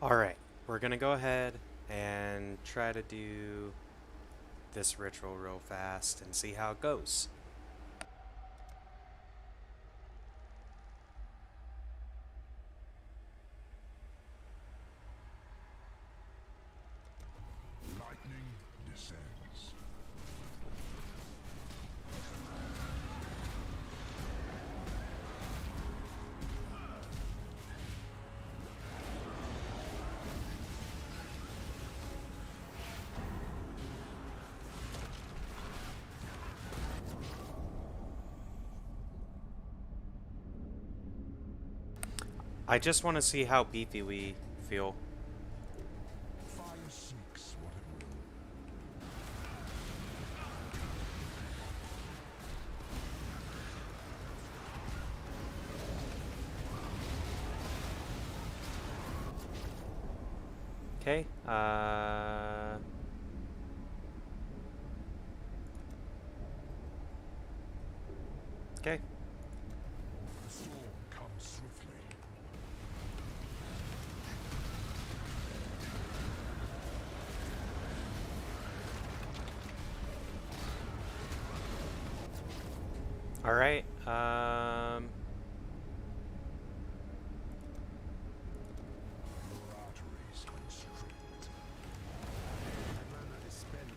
Alright, we're gonna go ahead and try to do this ritual real fast and see how it goes. Lightning descends. I just want to see how beefy we feel. Fire seeks what it will. Okay, okay. The storm comes swiftly. Alright, Your arteries constrict. Mana is spent.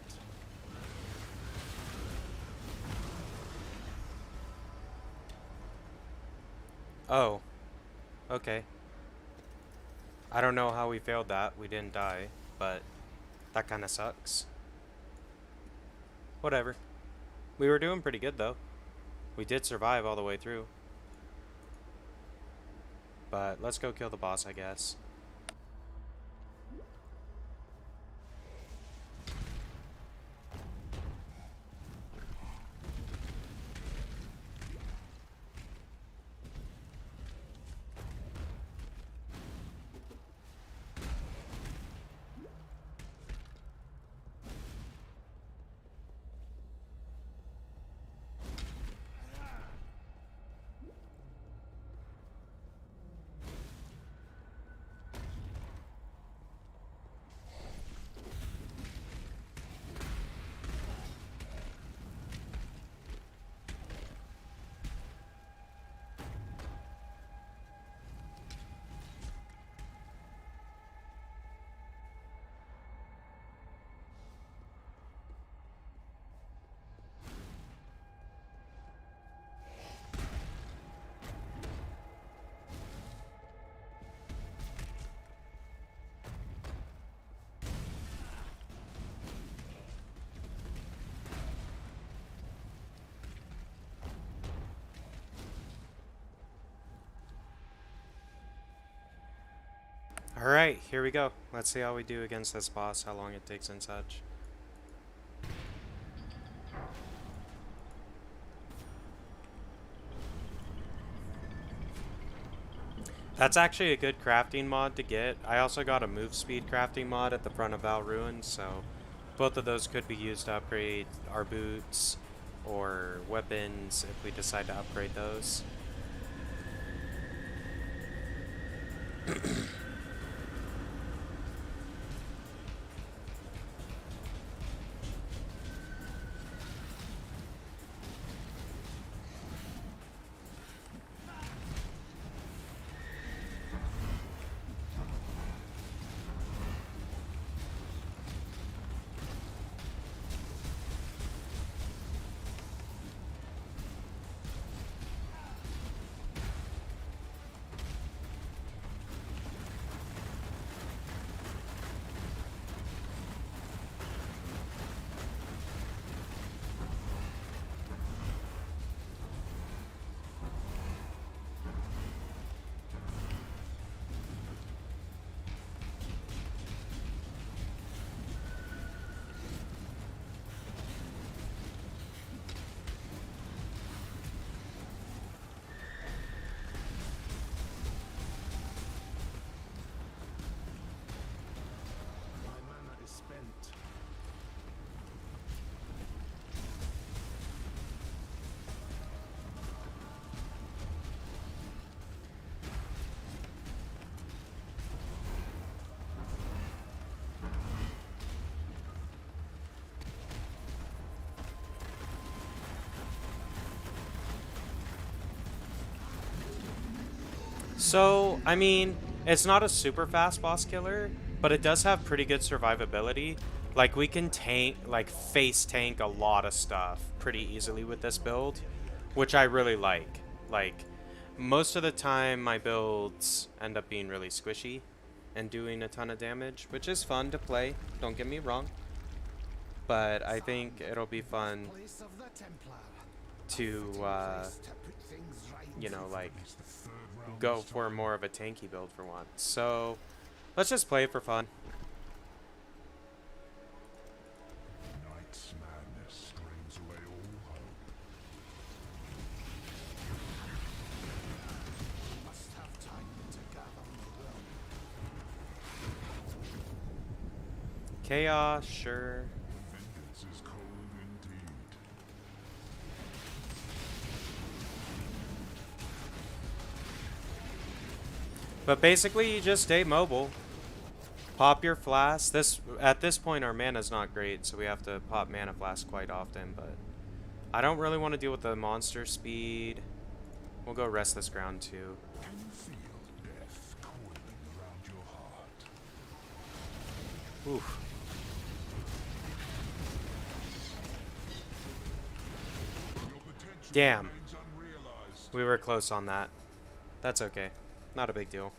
oh, okay. I don't know how we failed that. We didn't die, but that kind of sucks. Whatever. We were doing pretty good, though. We did survive all the way through. But let's go kill the boss, I guess. Alright, here we go. Let's see how we do against this boss, how long it takes and such. That's actually a good crafting mod to get. I also got a move speed crafting mod at the front of Val Ruins, so both of those could be used to upgrade our boots or weapons if we decide to upgrade those. So, I mean, it's not a super fast boss killer, but it does have pretty good survivability. Like, we can tank, like, face tank a lot of stuff pretty easily with this build, which I really like. Like, most of the time, my builds end up being really squishy and doing a ton of damage, which is fun to play, don't get me wrong. But I think it'll be fun to, you know, like, go for more of a tanky build for once. So, let's just play it for fun. Night's madness strains away all hope. Must have time to gather my will. Chaos, sure. Vengeance is cold indeed. But basically, you just stay mobile. Pop your flask. At this point, our mana's not great, so we have to pop mana flask quite often. But I don't really want to deal with the monster speed. We'll go rest this ground too. Can you feel death coiling around your heart? Oof. Your potential Damn. remains unrealized. We were close on that. That's okay. Not a big deal.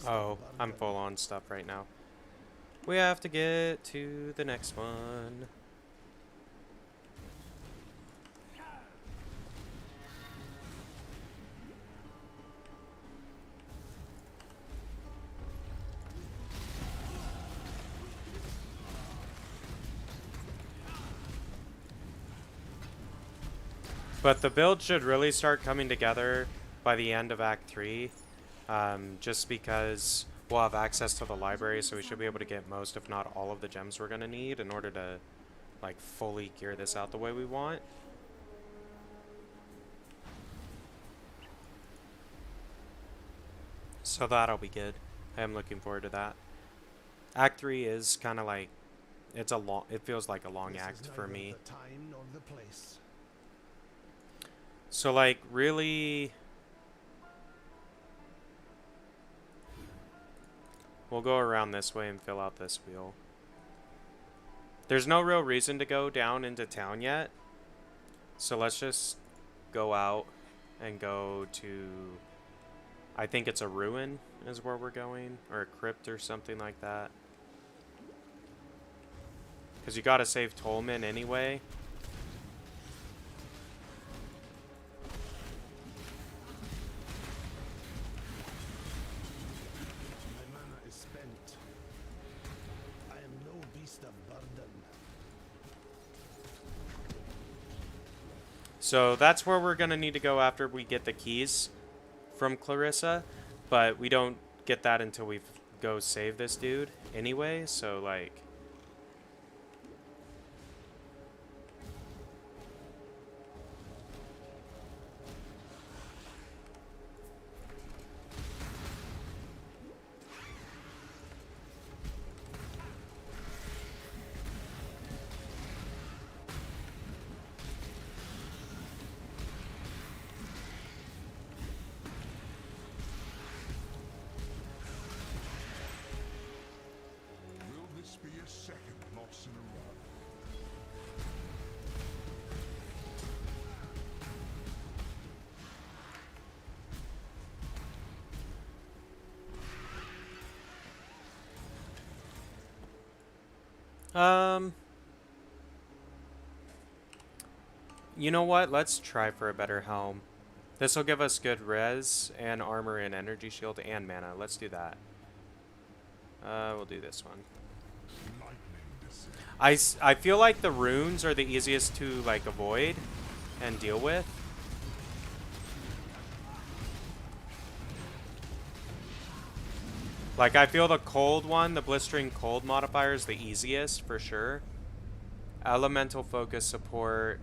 Oh, I'm full on stuff right now. We have to get to the next one. But the build should really start coming together by the end of Act 3. Just because we'll have access to the library, so we should be able to get most, if not all, of the gems we're going to need in order to, like, fully gear this out the way we want. So that'll be good. I am looking forward to that. Act 3 is kind of like, it feels like a long act for me. So, like, really, we'll go around this way and fill out this wheel. There's no real reason to go down into town yet. So let's just go out and go to, I think it's a ruin is where we're going, or a crypt or something like that. Because you gotta save Tolman anyway. So that's where we're going to need to go after we get the keys from Clarissa. But we don't get that until we go save this dude anyway. So, like, Will this be a second loss in a row? you know what? Let's try for a better helm. This will give us good res and armor and energy shield and mana. Let's do that. We'll do this one. I feel like the runes are the easiest to, like, avoid and deal with. Like, I feel the cold one, the blistering cold modifier, is the easiest for sure. Elemental focus support.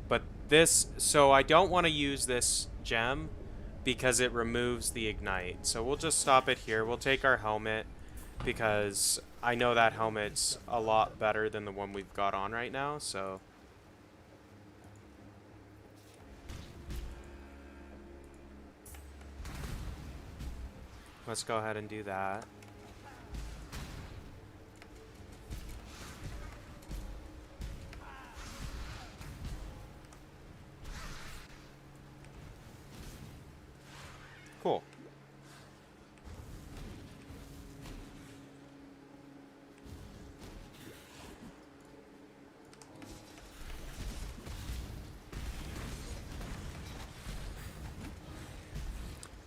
But this, so I don't want to use this gem because it removes the ignite. So we'll just stop it here. We'll take our helmet because I know that helmet's a lot better than the one we've got on right now, so... Let's go ahead and do that. Cool.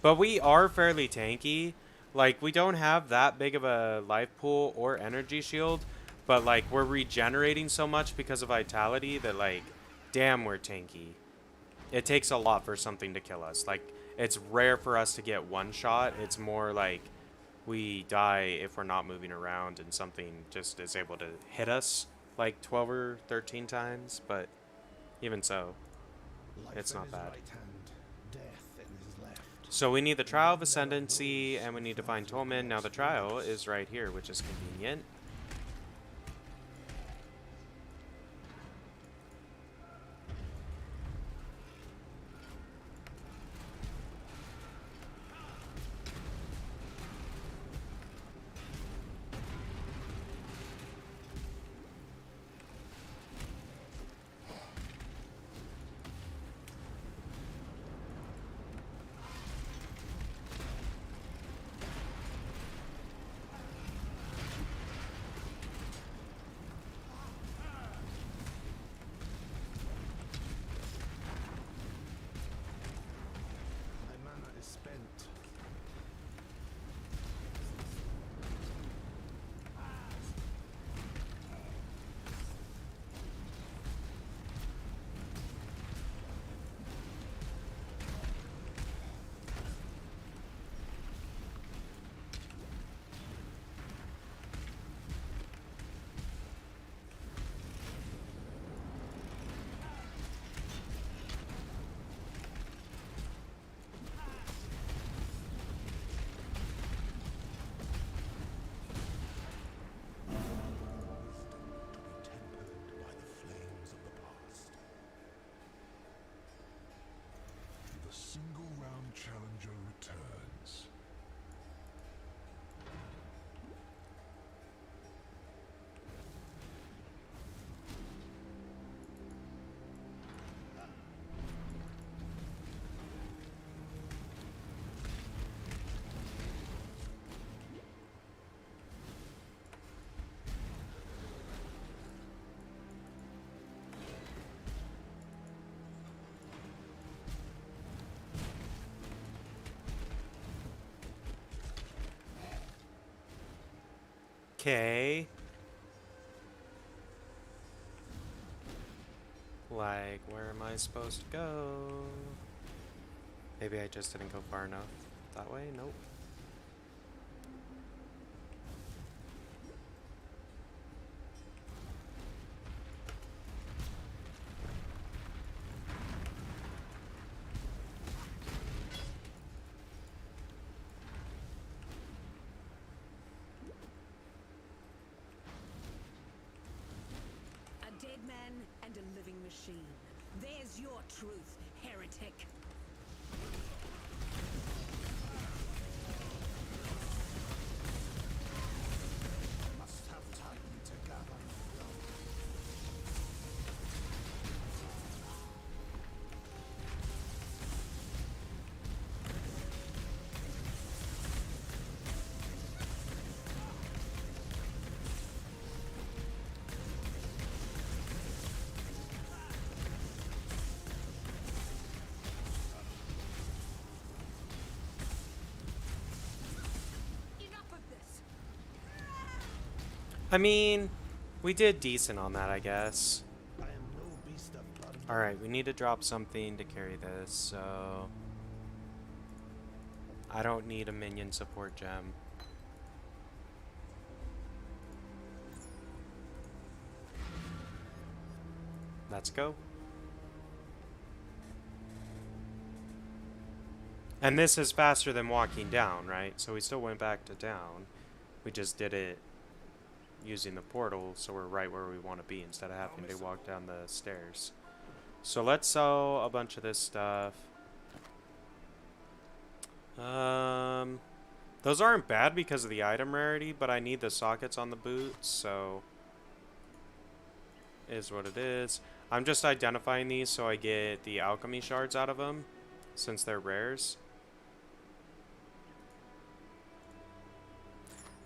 But we are fairly tanky. Like, we don't have that big of a life pool or energy shield, but, like, we're regenerating so much because of vitality that, like, damn, we're tanky. It takes a lot for something to kill us. Like, it's rare for us to get one shot. It's more like we die if we're not moving around and something just is able to hit us like 12 or 13 times, but even so, it's not bad. So we need the Trial of Ascendancy, and we need to find Tolman. Now the Trial is right here, which is convenient. Challenger returns. Okay. Like, where am I supposed to go? Maybe I just didn't go far enough. That way? Nope. A dead man and a living machine. There's your truth, heretic. Must have time to gather. Enough of this. I mean, we did decent on that, I guess. I am no beast of burden. Alright, we need to drop something to carry this, so... I don't need a minion support gem. Let's go. And this is faster than walking down, right? So we still went back to down. We just did it using the portal, so we're right where we want to be instead of having to walk down the stairs. So let's sell a bunch of this stuff. Those aren't bad because of the item rarity, but I need the sockets on the boots, so is what it is. I'm just identifying these so I get the alchemy shards out of them, since they're rares.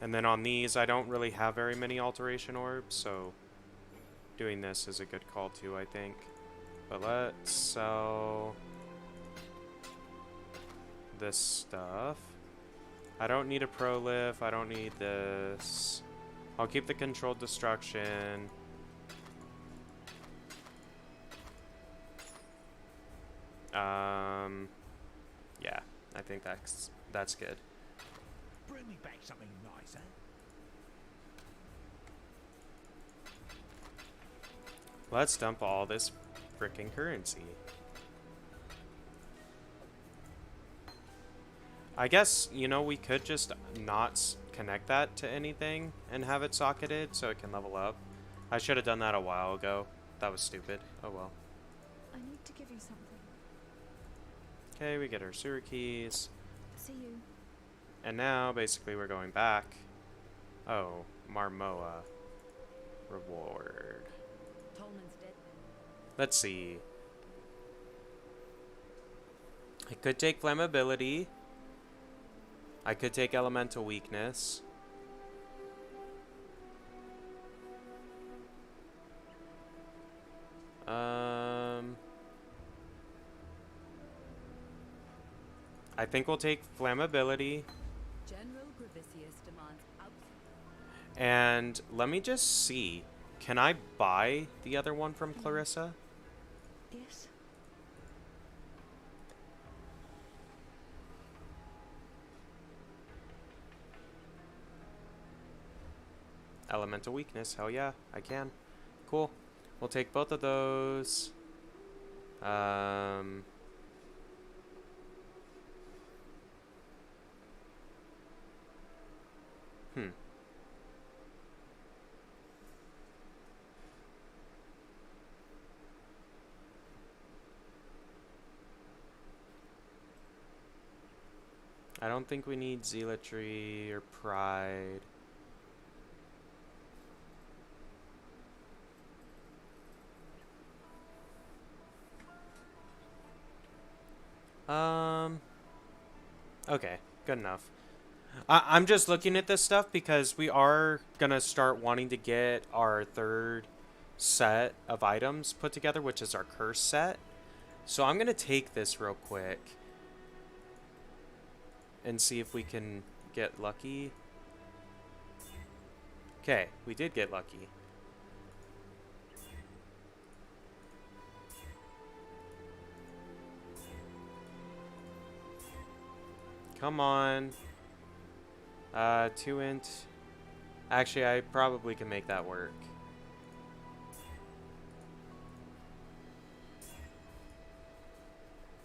And then on these, I don't really have very many alteration orbs, so doing this is a good call too, I think. But let's sell this stuff. I don't need a prolif. I don't need this. I'll keep the controlled destruction. Yeah, I think that's good. Bring me back something nicer. Let's dump all this frickin' currency. I guess, you know, we could just not connect that to anything and have it socketed so it can level up. I should have done that a while ago. That was stupid. Oh well. I need to give you something. Okay, we get our sewer keys. See you. And now, basically, we're going back. Oh, Marmoa. Reward. Tolman's dead. Let's see. I could take flammability. I could take elemental weakness. I think we'll take flammability. General Gravicius demands out. And let me just see. Can I buy the other one from Clarissa? Yes. Elemental weakness. Hell yeah, I can. Cool. We'll take both of those. I don't think we need zealotry or pride. Okay, good enough. I'm just looking at this stuff because we are gonna start wanting to get our third set of items put together, which is our curse set. So I'm gonna take this real quick and see if we can get lucky. Okay, we did get lucky. Come on. 2 int. Actually, I probably can make that work.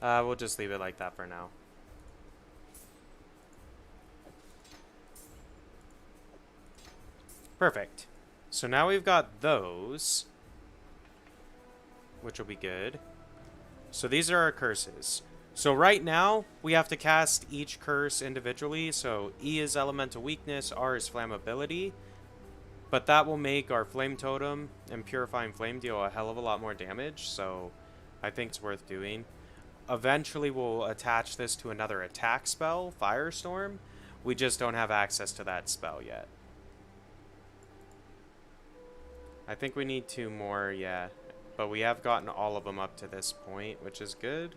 We'll just leave it like that for now. Perfect. So now we've got those, which will be good. So these are our curses. So right now, we have to cast each curse individually. So E is elemental weakness, R is flammability. But that will make our flame totem and purifying flame deal a hell of a lot more damage. So I think it's worth doing. Eventually, we'll attach this to another attack spell, Firestorm. We just don't have access to that spell yet. I think we need 2 more, yeah. But we have gotten all of them up to this point, which is good.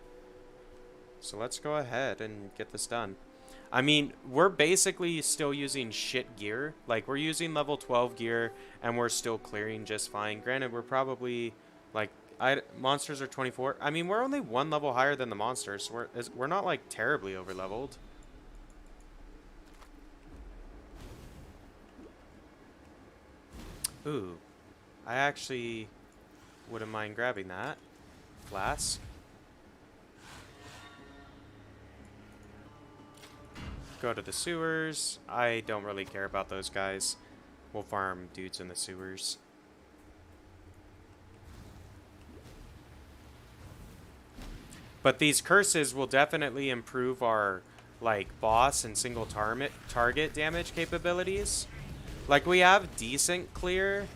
So let's go ahead and get this done. I mean, we're basically still using shit gear. Like, we're using level 12 gear, and we're still clearing just fine. Granted, we're probably, like, monsters are 24. I mean, we're only 1 level higher than the monsters. So we're not, like, terribly over-leveled. Ooh. I actually wouldn't mind grabbing that. Flask. Go to the sewers. I don't really care about those guys. We'll farm dudes in the sewers. But these curses will definitely improve our like boss and single target damage capabilities. Like we have decent clear.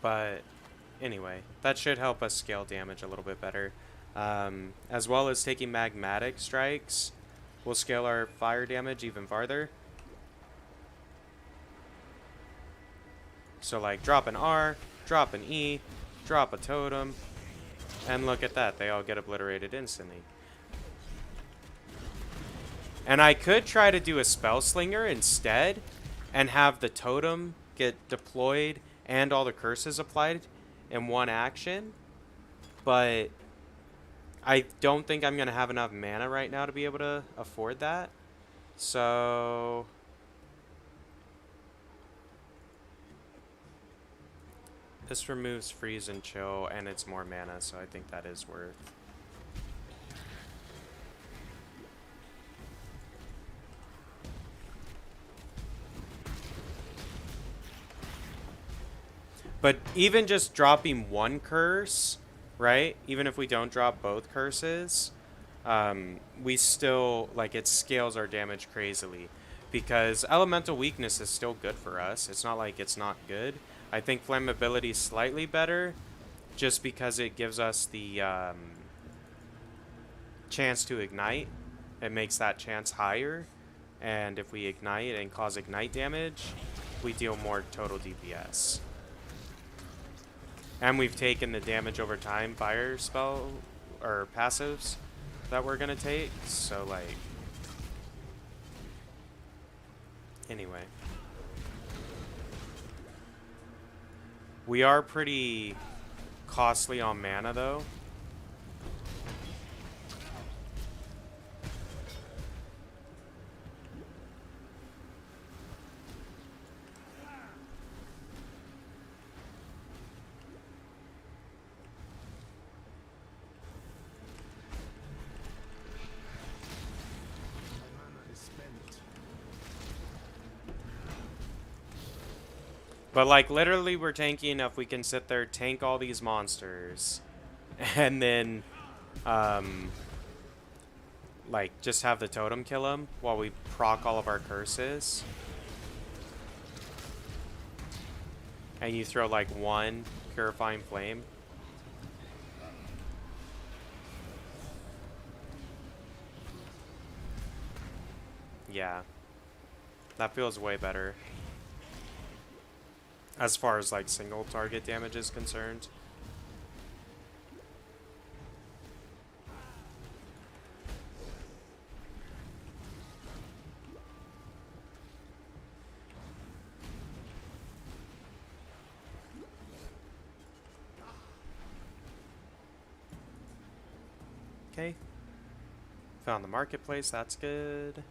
But anyway, that should help us scale damage a little bit better. As well as taking magmatic strikes, we'll scale our fire damage even farther. So like drop an R, drop an E, drop a totem, and look at that, they all get obliterated instantly. And I could try to do a spell slinger instead and have the totem get deployed and all the curses applied in one action, but I don't think I'm going to have enough mana right now to be able to afford that. So this removes freeze and chill, and it's more mana, so I think that is worth. But even just dropping one curse, right? Even if we don't drop both curses, we still, like, it scales our damage crazily. Because elemental weakness is still good for us. It's not like it's not good. I think flammability is slightly better just because it gives us the chance to ignite. It makes that chance higher. And if we ignite and cause ignite damage, we deal more total DPS. And we've taken the damage over time fire spell or passives that we're gonna take. So like, anyway, we are pretty costly on mana though. But like literally we're tanky enough we can sit there, tank all these monsters, and then like just have the totem kill them while we proc all of our curses. And you throw like one purifying flame. Yeah. That feels way better. As far as like single target damage is concerned. Okay. Found the marketplace, that's good.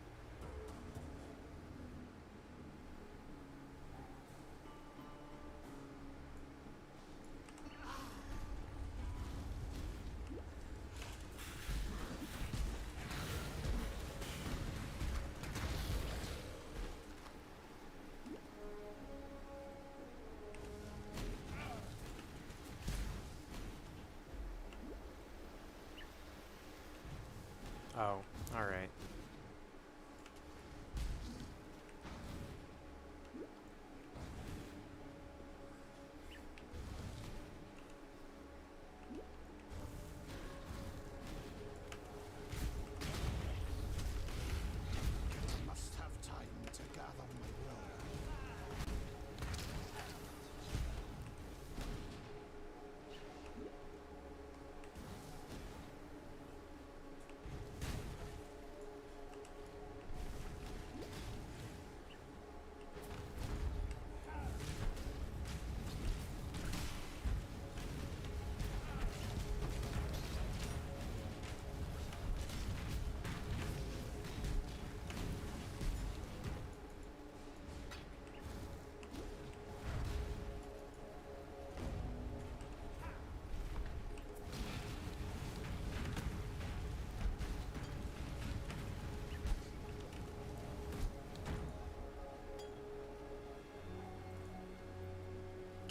Oh, alright.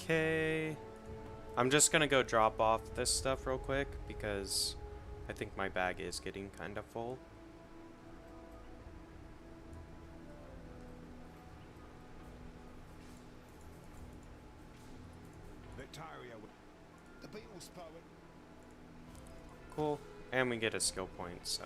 Okay. I'm just gonna go drop off this stuff real quick because I think my bag is getting kind of full. The Beatles poet. Cool. And we get a skill point, so.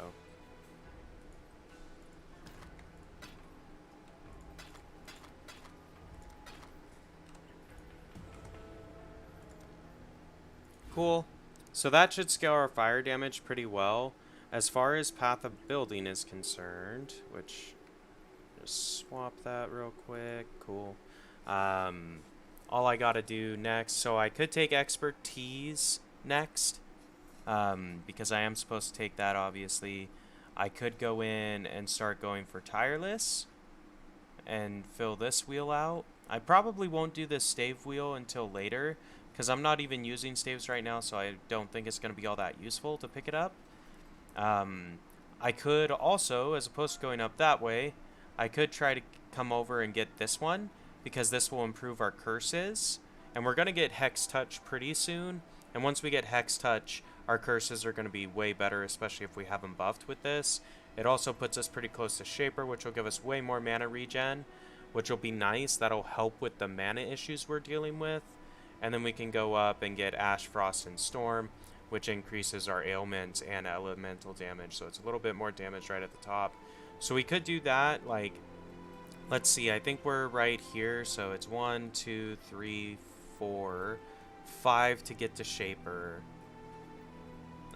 Cool. So that should scale our fire damage pretty well. As far as Path of Building is concerned, which, just swap that real quick. Cool. All I gotta do next, so I could take Expertise next, because I am supposed to take that, obviously. I could go in and start going for Tireless and fill this wheel out. I probably won't do this stave wheel until later, because I'm not even using staves right now, so I don't think it's going to be all that useful to pick it up. I could also, as opposed to going up that way, I could try to come over and get this one, because this will improve our curses. And we're going to get Hex Touch pretty soon, and once we get Hex Touch, our curses are going to be way better, especially if we have them buffed with this. It also puts us pretty close to Shaper, which will give us way more mana regen, which will be nice. That'll help with the mana issues we're dealing with. And then we can go up and get Ash, Frost, and Storm, which increases our ailments and elemental damage. So it's a little bit more damage right at the top. So we could do that, like, let's see, I think we're right here. So it's 1, 2, 3, 4, 5 to get to Shaper.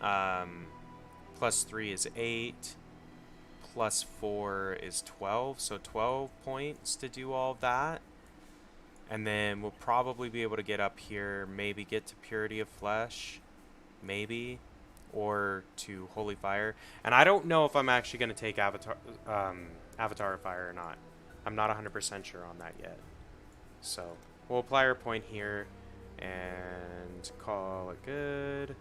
Plus 3 is 8. Plus 4 is 12. So 12 points to do all of that. And then we'll probably be able to get up here, maybe get to Purity of Flesh, maybe, or to Holy Fire. And I don't know if I'm actually going to take Avatar of Fire or not. I'm not 100% sure on that yet. So we'll apply our point here and call it good.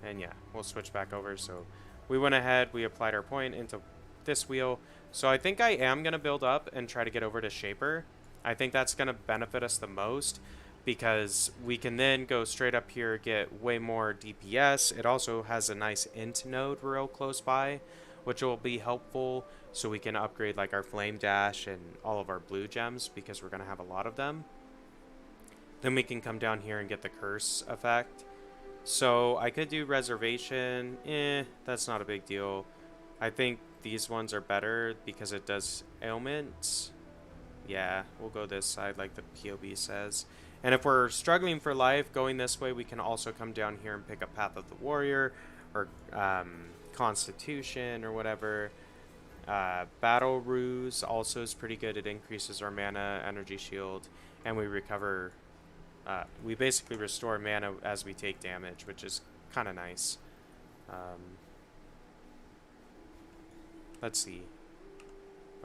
And yeah, we'll switch back over. So we went ahead, we applied our point into this wheel. So I think I am going to build up and try to get over to Shaper. I think that's going to benefit us the most because we can then go straight up here, get way more DPS. It also has a nice int node real close by, which will be helpful so we can upgrade like our Flame Dash and all of our blue gems because we're going to have a lot of them. Then we can come down here and get the curse effect. So I could do Reservation. That's not a big deal. I think these ones are better because it does ailments. Yeah, we'll go this side like the POB says. And if we're struggling for life, going this way, we can also come down here and pick up Path of the Warrior or Constitution or whatever. Battle Ruse also is pretty good. It increases our mana, energy shield, and we recover. We basically restore mana as we take damage, which is kind of nice. Let's see.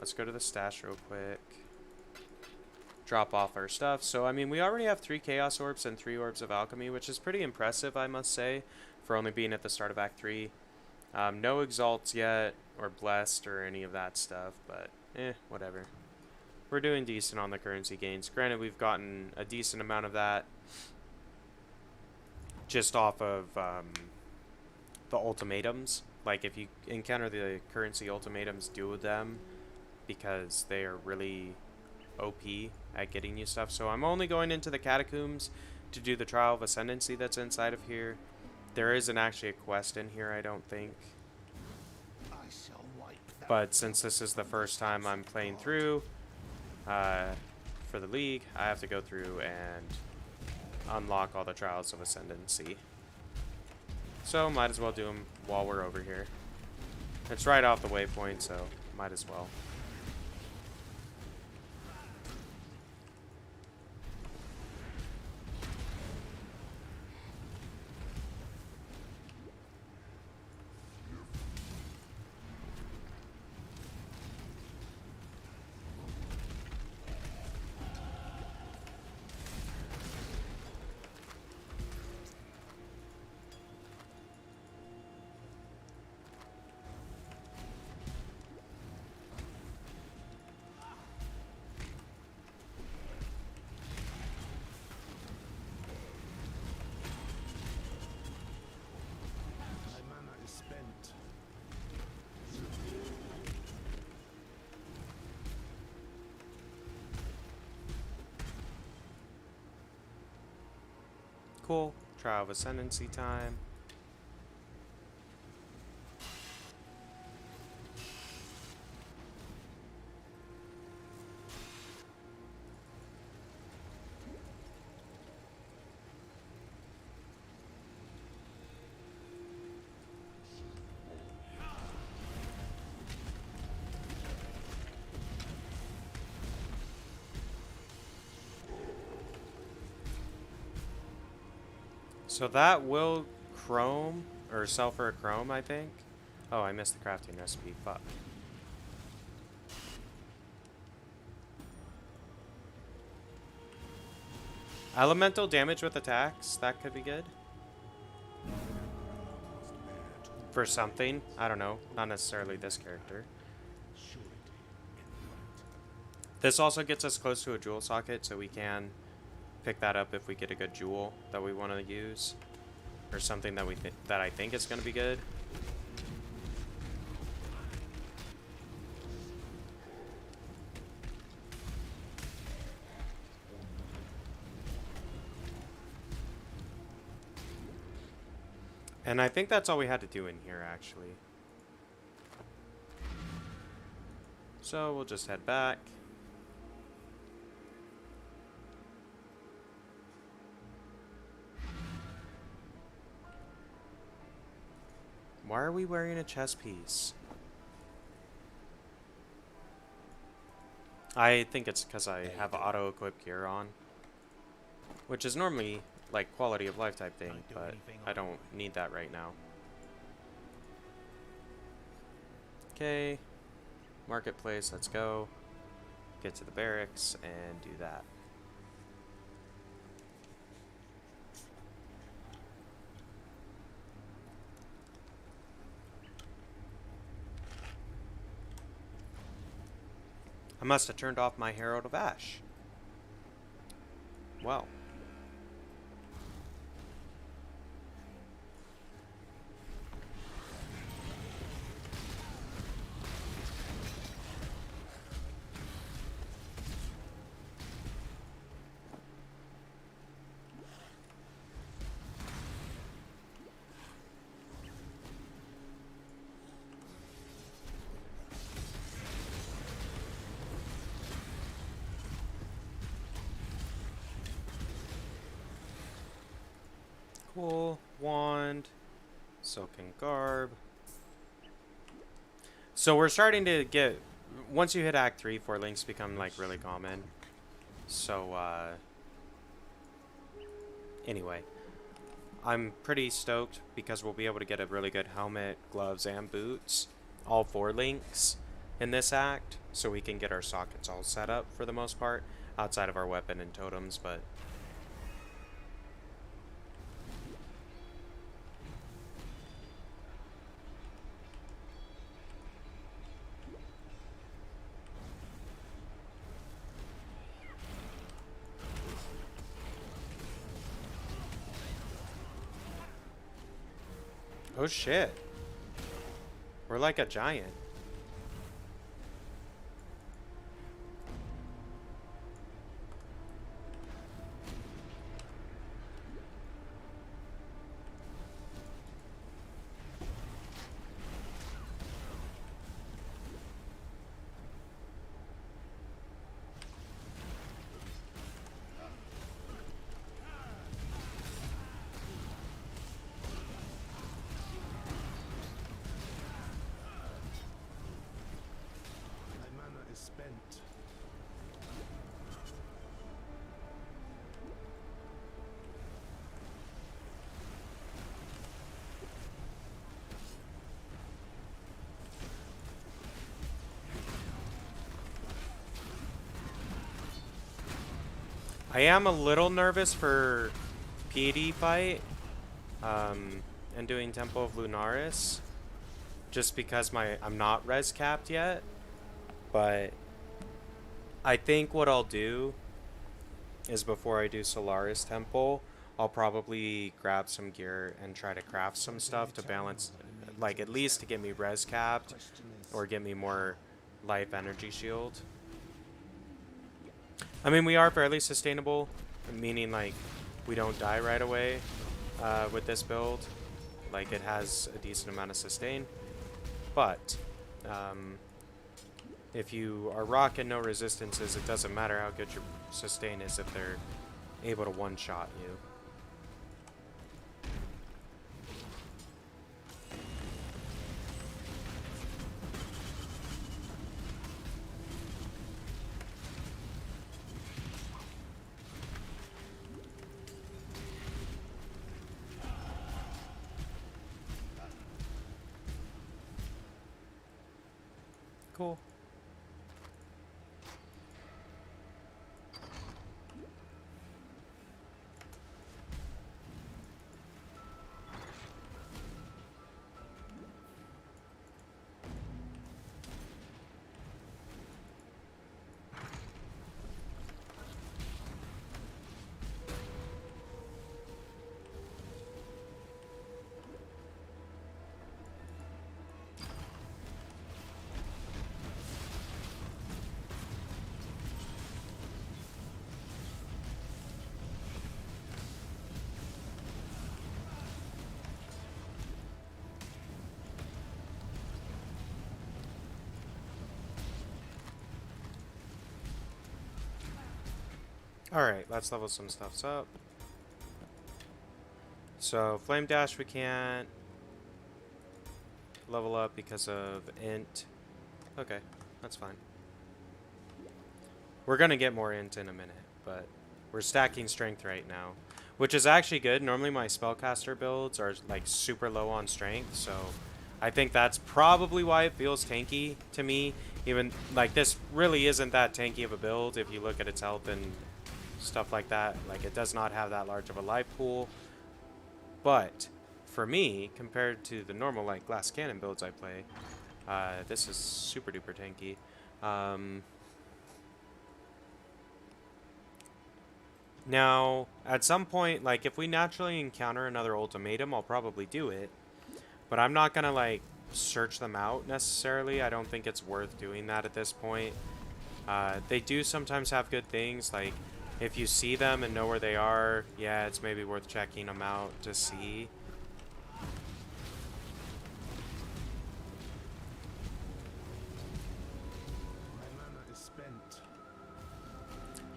Let's go to the stash real quick. Drop off our stuff. So, I mean, we already have 3 Chaos Orbs and 3 Orbs of Alchemy, which is pretty impressive, I must say, for only being at the start of Act 3. No Exalts yet, or Blessed, or any of that stuff, but, whatever. We're doing decent on the currency gains. Granted, we've gotten a decent amount of that just off of the ultimatums. Like, if you encounter the currency ultimatums, do them, because they are really OP at getting you stuff. So I'm only going into the catacombs to do the trial of ascendancy that's inside of here. There isn't actually a quest in here, I don't think. But since this is the first time I'm playing through for the league, I have to go through and unlock all the trials of ascendancy. So might as well do them while we're over here. It's right off the waypoint, so might as well. Cool. Trial of Ascendancy time. So that will chrome, or sell for a chrome, I think. Oh, I missed the crafting recipe. Fuck. Elemental damage with attacks. That could be good. For something. I don't know. Not necessarily this character. This also gets us close to a jewel socket, so we can pick that up if we get a good jewel that we want to use, or something that that I think is going to be good. And I think that's all we had to do in here, actually. So we'll just head back. Why are we wearing a chest piece? I think it's because I have auto-equipped gear on, which is normally like quality of life type thing, but I don't need that right now. Okay, marketplace, let's go. Get to the barracks and do that. I must have turned off my Herald of Ash. Well. Cool. Wand. Silken Garb. So we're starting to get... Once you hit Act 3, 4 links become, like, really common. So, anyway. I'm pretty stoked because we'll be able to get a really good helmet, gloves, and boots. All 4 links in this act. So we can get our sockets all set up for the most part. Outside of our weapon and totems, but... Oh shit. We're like a giant. I am a little nervous for PD fight, and doing Temple of Lunaris, just because I'm not res capped yet, but I think what I'll do is before I do Solaris Temple, I'll probably grab some gear and try to craft some stuff to balance, like at least to get me res capped, or get me more life energy shield. I mean, we are fairly sustainable, meaning like we don't die right away with this build. Like, it has a decent amount of sustain. But if you are rocking no resistances, it doesn't matter how good your sustain is if they're able to one-shot you. Cool. Alright, let's level some stuffs up. So, Flame Dash we can't level up because of Int. Okay, that's fine. We're gonna get more Int in a minute, but we're stacking Strength right now, which is actually good. Normally my Spellcaster builds are like super low on Strength, so I think that's probably why it feels tanky to me. Even, like, this really isn't that tanky of a build if you look at its health and stuff like that. Like, it does not have that large of a life pool. But for me, compared to the normal like glass cannon builds I play, this is super duper tanky. Now, at some point, like, if we naturally encounter another ultimatum, I'll probably do it. But I'm not gonna like search them out necessarily. I don't think it's worth doing that at this point. They do sometimes have good things, like if you see them and know where they are, yeah, it's maybe worth checking them out to see.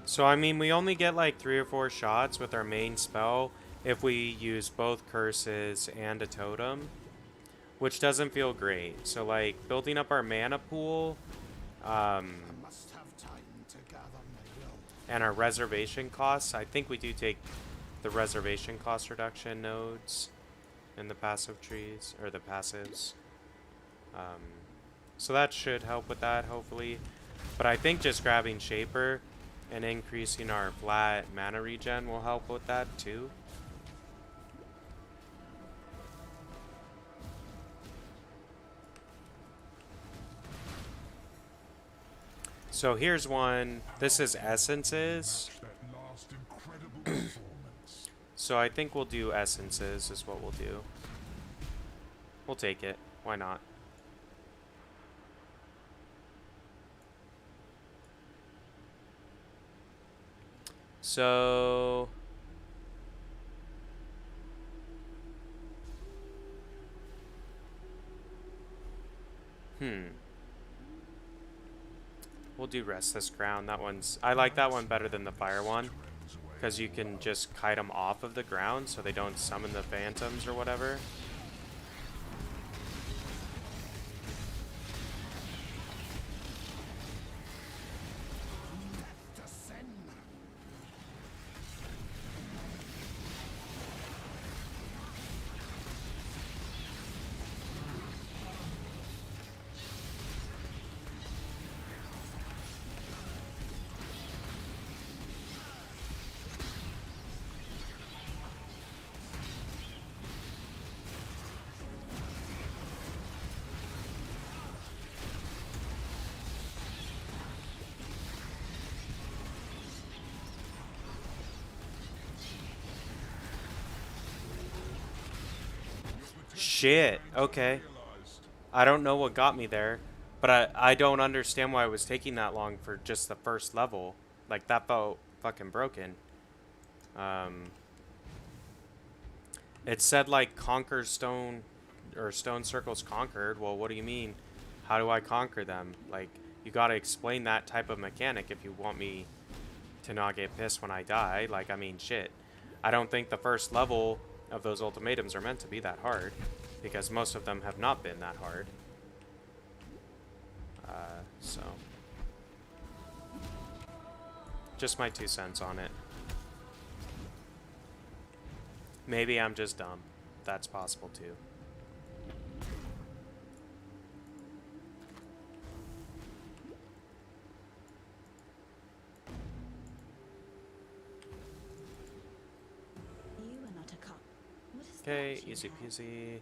So, I mean, we only get like 3 or 4 shots with our main spell if we use both curses and a totem, which doesn't feel great. So, like, building up our mana pool, and our reservation costs, I think we do take the reservation cost reduction nodes in the passive trees, or the passives. So that should help with that, hopefully. But I think just grabbing Shaper and increasing our flat mana regen will help with that too. So here's one. This is Essences. So I think we'll do Essences is what we'll do. We'll take it. Why not? So we'll do Restless Ground. That one's, I like that one better than the fire one, because you can just kite them off of the ground so they don't summon the phantoms or whatever. Shit, okay. I don't know what got me there, but I don't understand why it was taking that long for just the first level. Like, that felt fucking broken. It said like conquer stone or stone circles conquered. Well, what do you mean? How do I conquer them? Like, you gotta explain that type of mechanic if you want me to not get pissed when I die. Like, I mean, shit. I don't think the first level of those ultimatums are meant to be that hard, because most of them have not been that hard. So, just my 2 cents on it. Maybe I'm just dumb. That's possible too. You are not a cop. What is Okay, that you easy have? peasy.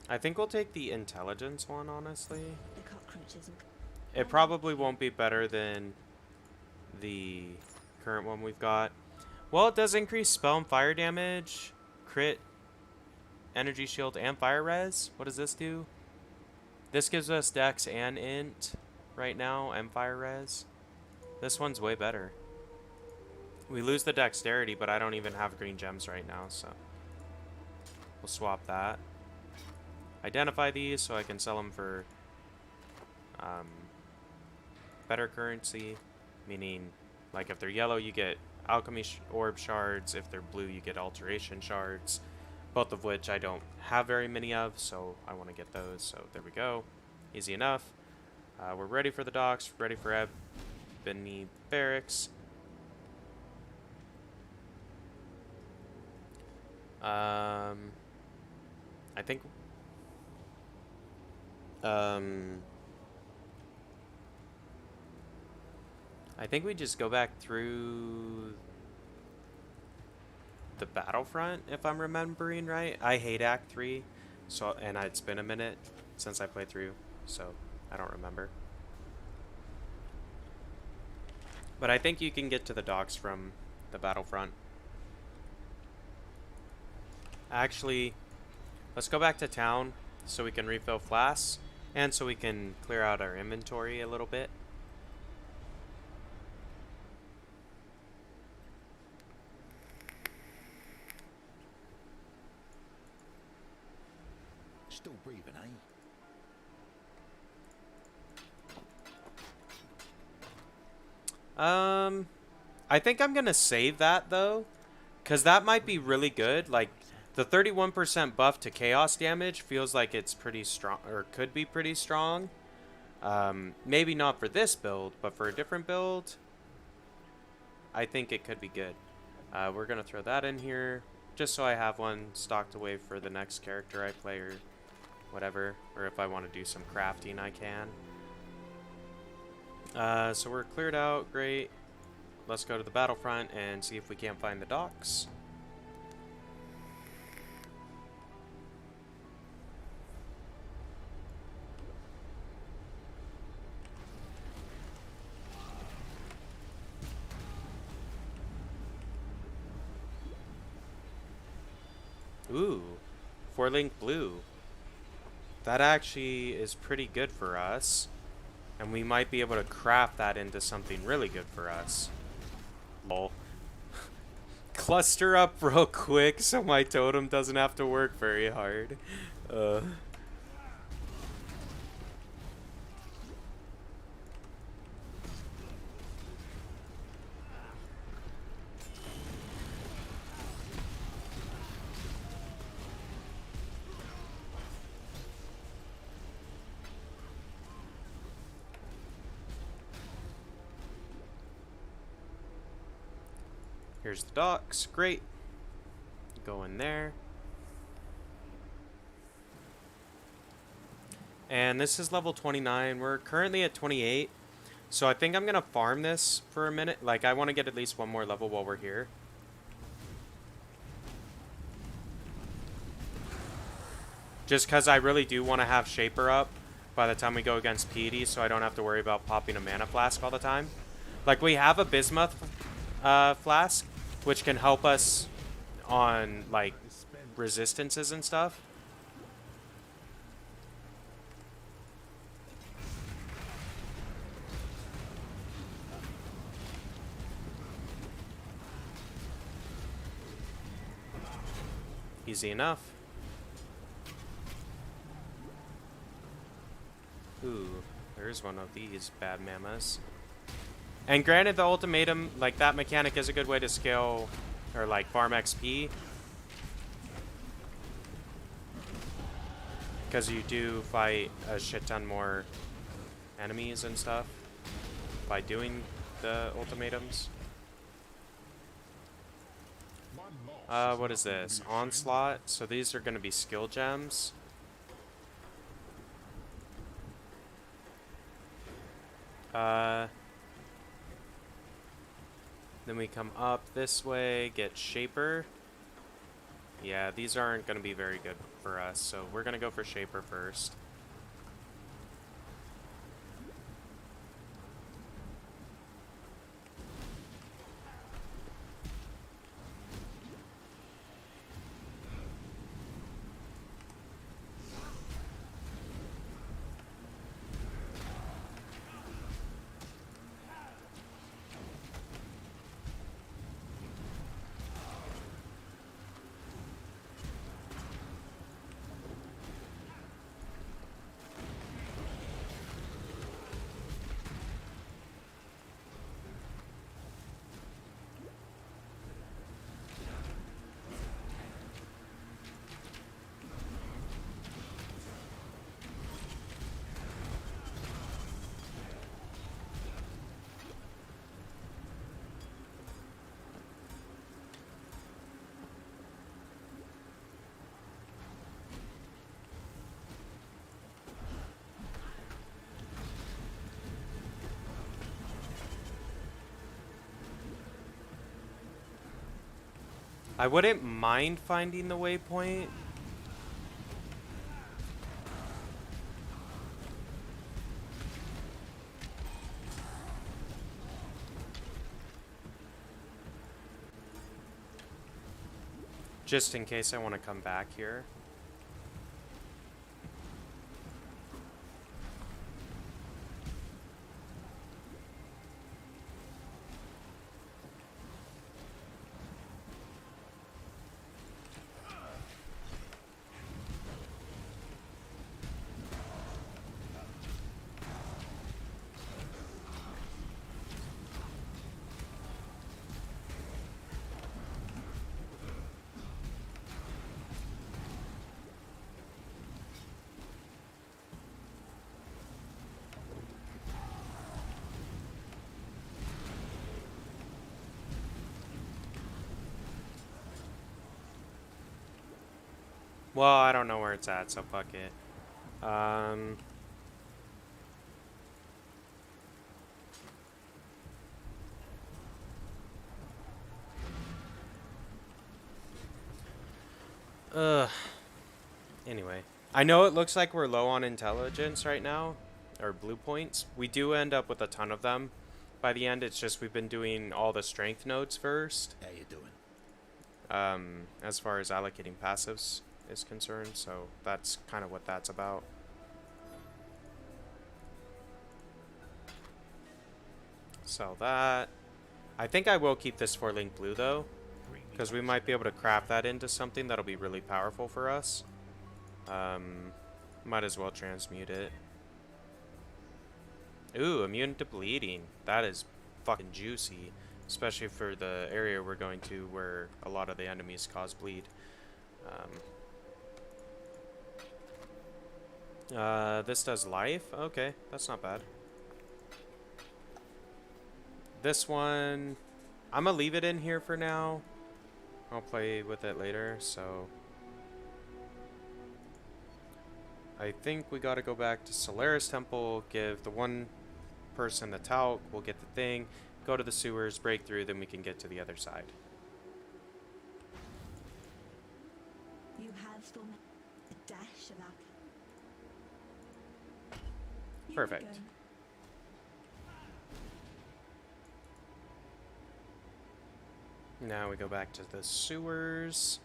I think we'll take the intelligence one, honestly. The cockroaches will... It probably won't be better than the current one we've got. Well, it does increase spell and fire damage, crit, energy shield, and fire res. What does this do? This gives us dex and int right now, and fire res. This one's way better. We lose the dexterity, but I don't even have green gems right now, so we'll swap that. Identify these so I can sell them for better currency, meaning like if they're yellow you get alchemy orb shards, if they're blue you get alteration shards, both of which I don't have very many of, so I want to get those. So there we go, easy enough. We're ready for the docks, ready for Ebony Barracks. I think I think we just go back through the battlefront, if I'm remembering right. I hate Act 3, so, and it's been a minute since I played through, so I don't remember. But I think you can get to the docks from the battlefront. Actually, let's go back to town so we can refill flasks, and so we can clear out our inventory a little bit. Still breathing, eh? I think I'm gonna save that though, because that might be really good. Like, the 31% buff to chaos damage feels like it's pretty strong, or could be pretty strong. Maybe not for this build, but for a different build, I think it could be good. We're gonna throw that in here, just so I have one stocked away for the next character I play, or whatever. Or if I want to do some crafting, I can. So we're cleared out, great. Let's go to the battlefront and see if we can't find the docks. Ooh, 4-link blue. That actually is pretty good for us. And we might be able to craft that into something really good for us. Lol. Cluster up real quick so my totem doesn't have to work very hard. Here's the docks. Great. Go in there. And this is level 29. We're currently at 28. So I think I'm going to farm this for a minute. Like, I want to get at least one more level while we're here. Just because I really do want to have Shaper up by the time we go against Piety, so I don't have to worry about popping a mana flask all the time. Like, we have a Bismuth flask, which can help us on, like, resistances and stuff. Easy enough. Ooh, there's one of these bad mamas. And granted, the ultimatum, like, that mechanic is a good way to scale, or, like, farm XP. Because you do fight a shit ton more enemies and stuff by doing the ultimatums. What is this? Onslaught. So these are going to be skill gems. Then we come up this way, get Shaper. Yeah, these aren't going to be very good for us, so we're going to go for Shaper first. I wouldn't mind finding the waypoint. Just in case I want to come back here. Well, I don't know where it's at, so fuck it. Anyway. I know it looks like we're low on intelligence right now, or blue points. We do end up with a ton of them by the end. It's just we've been doing all the strength nodes first. How you doing? As far as allocating passives is concerned, so that's kind of what that's about. Sell that. I think I will keep this 4-link blue though, because we might be able to craft that into something that'll be really powerful for us. Might as well transmute it. Ooh, immune to bleeding. That is fucking juicy, especially for the area we're going to where a lot of the enemies cause bleed. This does life? Okay, that's not bad. This one, I'm gonna leave it in here for now. I'll play with it later, so... I think we gotta go back to Solaris Temple, give the one person the talc, we'll get the thing, go to the sewers, break through, then we can get to the other side. You have for me a dash of alcohol. Perfect. Now we go back to the sewers.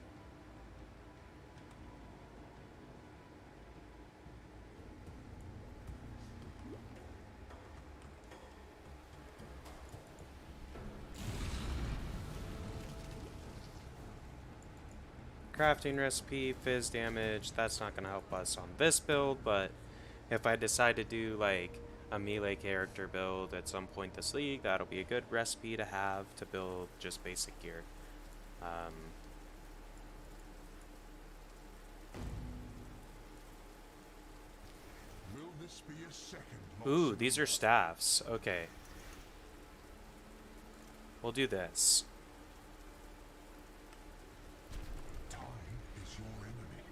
crafting recipe, fizz damage. That's not going to help us on this build, but if I decide to do like a melee character build at some point this league, that'll be a good recipe to have to build just basic gear. Will this be a second Ooh, these are staffs. Okay. We'll do this. Time is your enemy.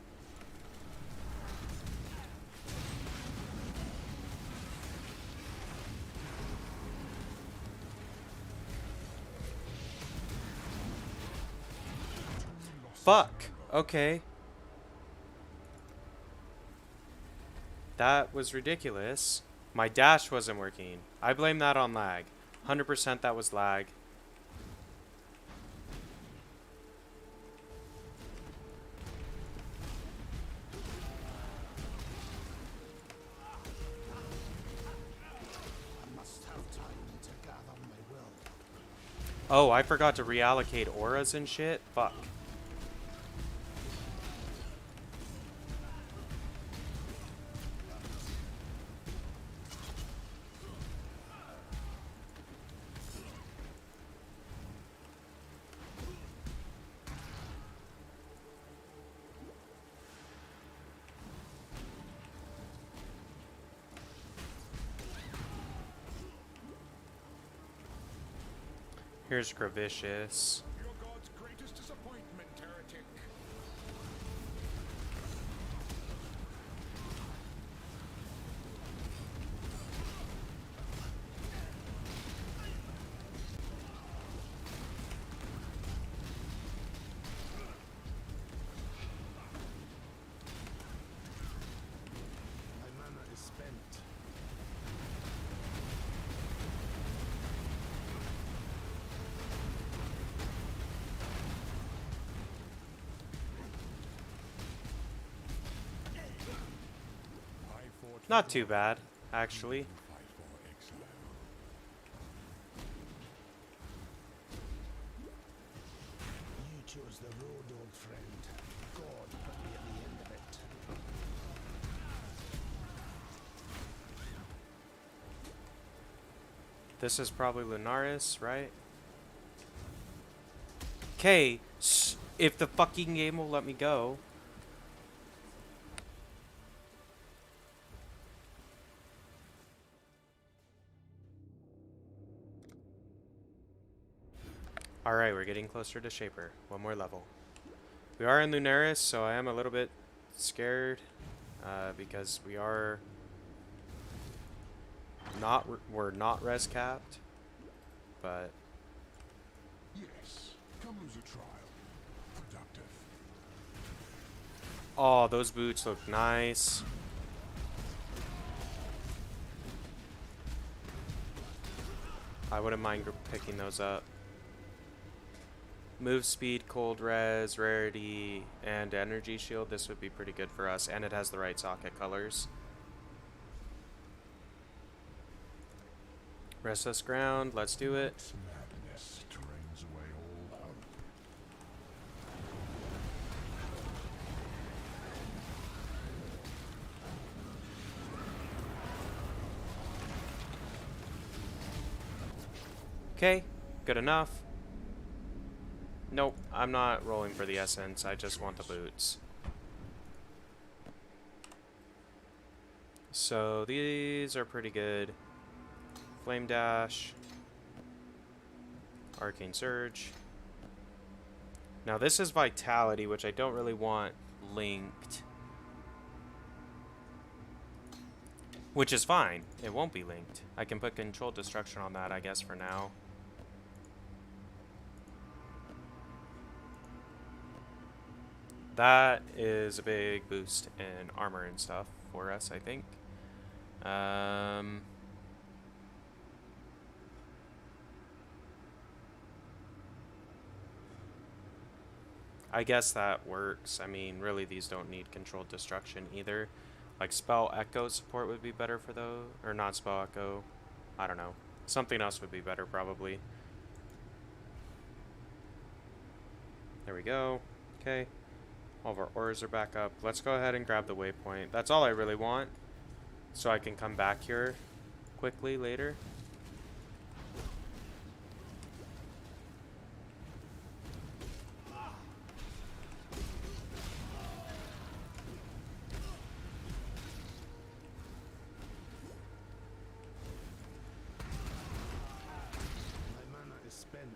Fuck. Okay. That was ridiculous. My dash wasn't working. I blame that on lag. 100% that was lag. Oh, I forgot to reallocate auras and shit? Fuck. Here's Gravicious. Your god's greatest disappointment, heretic. My mana is spent. I fought Not too bad, actually. fight for exile. You chose the road, old friend. God put me at the end of it. This is probably Lunaris, right? Okay, if the fucking game will let me go. Alright, we're getting closer to Shaper. One more level. We are in Lunaris, so I am a little bit scared because we are we're not res capped, but Yes, come lose a trial. Productive. oh, those boots look nice. I wouldn't mind picking those up. Move speed, cold res, rarity, and energy shield. This would be pretty good for us, and it has the right socket colors. Restless ground, let's do it. Its madness drains away all hope. Okay, good enough. Nope, I'm not rolling for the essence, I just want the boots. So these are pretty good. Flame Dash. Arcane Surge. Now this is Vitality, which I don't really want linked. Which is fine, it won't be linked. I can put Controlled Destruction on that, I guess, for now. That is a big boost in armor and stuff for us, I think. I guess that works. I mean, really, these don't need Controlled Destruction either. Like, Spell Echo support would be better for those. Or not Spell Echo. I don't know. Something else would be better, probably. There we go. Okay. All of our ores are back up. Let's go ahead and grab the waypoint. That's all I really want, so I can come back here quickly later. My mana is spent.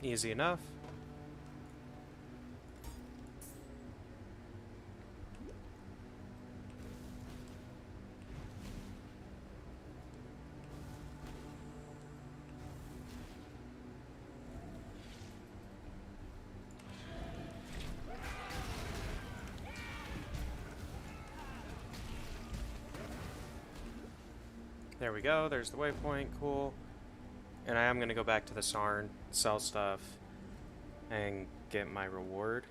Easy enough. There we go. There's the waypoint. Cool. And I am going to go back to the Sarn, sell stuff, and get my reward.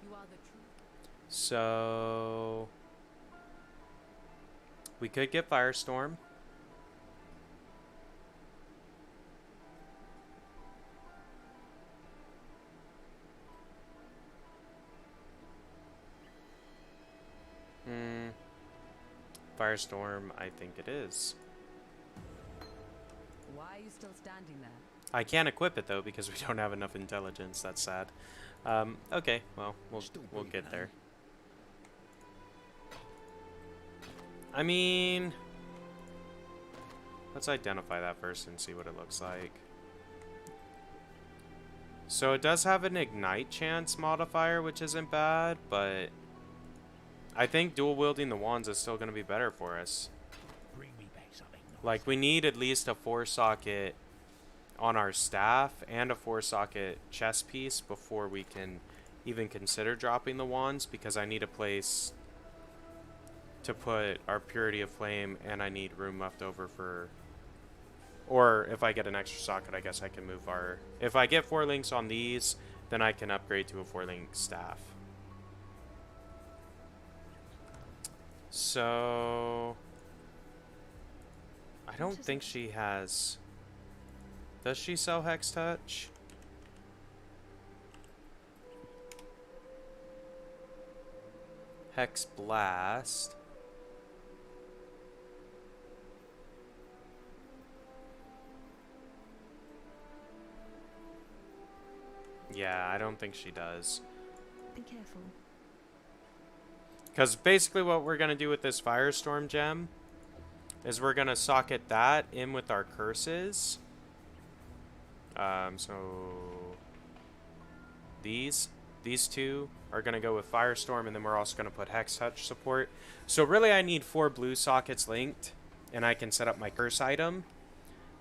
You are the truth. So we could get Firestorm. Firestorm, I think it is. Why are you still standing there? I can't equip it though because we don't have enough intelligence. That's sad. Okay, well, we'll get there. I mean, let's identify that first and see what it looks like. So it does have an ignite chance modifier, which isn't bad, but I think dual wielding the wands is still going to be better for us. Bring me back something. Like, we need at least a 4-socket on our staff and a 4-socket chest piece before we can even consider dropping the wands, because I need a place to put our Purity of Flame, and I need room left over for... Or if I get an extra socket, I guess I can move our... If I get 4 links on these, then I can upgrade to a 4-link staff. So... I don't think she has... Does she sell Hex Touch? Hex Blast. Yeah, I don't think she does. Be careful. Because basically what we're going to do with this Firestorm gem is we're going to socket that in with our curses. So these two are going to go with Firestorm, and then we're also going to put Hex Touch support. So really I need 4 blue sockets linked, and I can set up my curse item.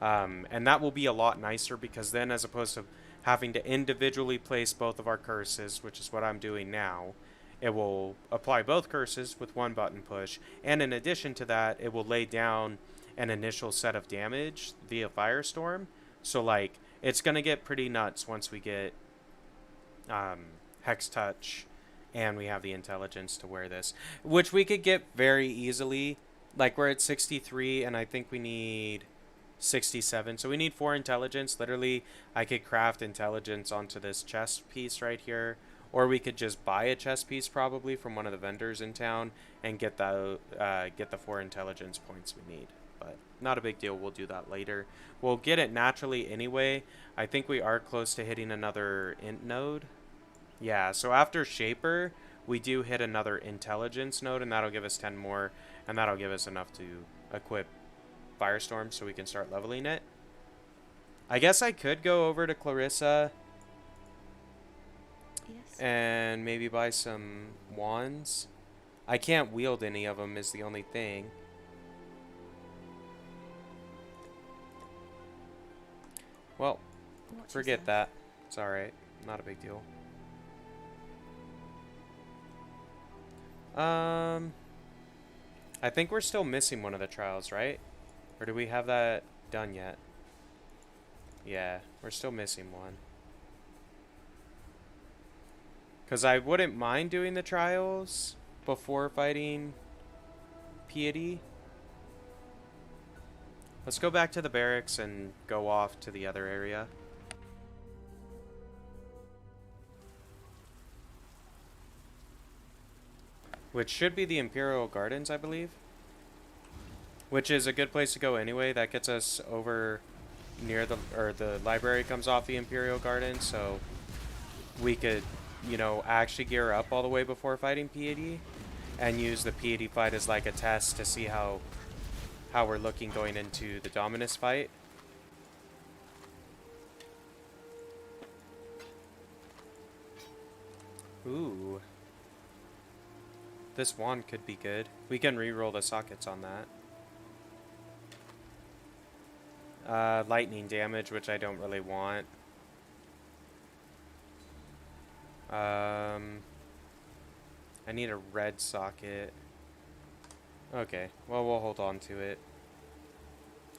And that will be a lot nicer, because then, as opposed to having to individually place both of our curses, which is what I'm doing now, it will apply both curses with 1 button push, and in addition to that, it will lay down an initial set of damage via Firestorm. So, like, it's going to get pretty nuts once we get Hex Touch and we have the intelligence to wear this, which we could get very easily. Like, we're at 63, and I think we need 67, so we need 4 intelligence. Literally, I could craft intelligence onto this chest piece right here, or we could just buy a chest piece probably from one of the vendors in town and get the 4 intelligence points we need. But not a big deal, we'll do that later. We'll get it naturally anyway. I think we are close to hitting another int node. Yeah, so after Shaper, we do hit another intelligence node, and that'll give us 10 more, and that'll give us enough to equip Firestorm so we can start leveling it. I guess I could go over to Clarissa Yes. and maybe buy some wands. I can't wield any of them is the only thing. Well, Watch forget yourself. that. It's alright. Not a big deal. I think we're still missing one of the trials, right? Or do we have that done yet? Yeah, we're still missing one. Because I wouldn't mind doing the trials before fighting Piety. Let's go back to the barracks and go off to the other area. Which should be the Imperial Gardens, I believe. Which is a good place to go anyway. That gets us over near the library comes off the Imperial Gardens, so we could, you know, actually gear up all the way before fighting Piety and use the Piety fight as like a test to see how we're looking going into the Dominus fight. Ooh. This wand could be good. We can re-roll the sockets on that. Lightning damage, which I don't really want. I need a red socket. Okay, well, we'll hold on to it.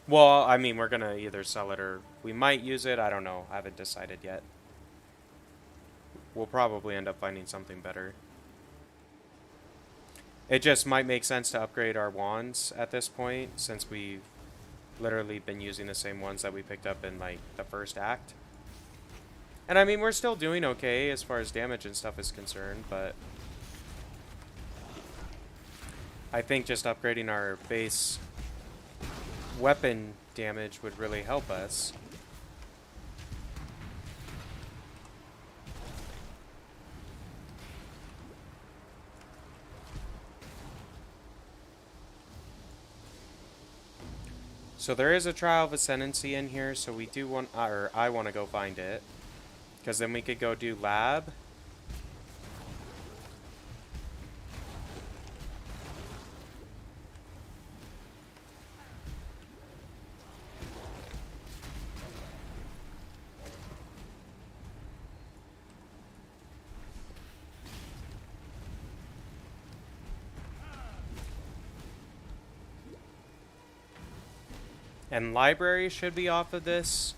Well, I mean, we're gonna either sell it or we might use it. I don't know. I haven't decided yet. We'll probably end up finding something better. It just might make sense to upgrade our wands at this point, since we've literally been using the same ones that we picked up in, like, the first act. And I mean, we're still doing okay as far as damage and stuff is concerned, but I think just upgrading our base weapon damage would really help us. So there is a Trial of Ascendancy in here, so we do want, or I want to go find it. Because then we could go do lab. And library should be off of this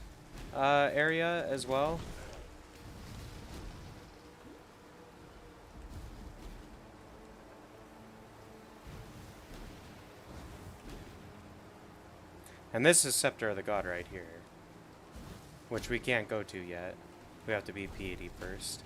area as well. And this is Scepter of the God right here, which we can't go to yet. We have to be Piety first.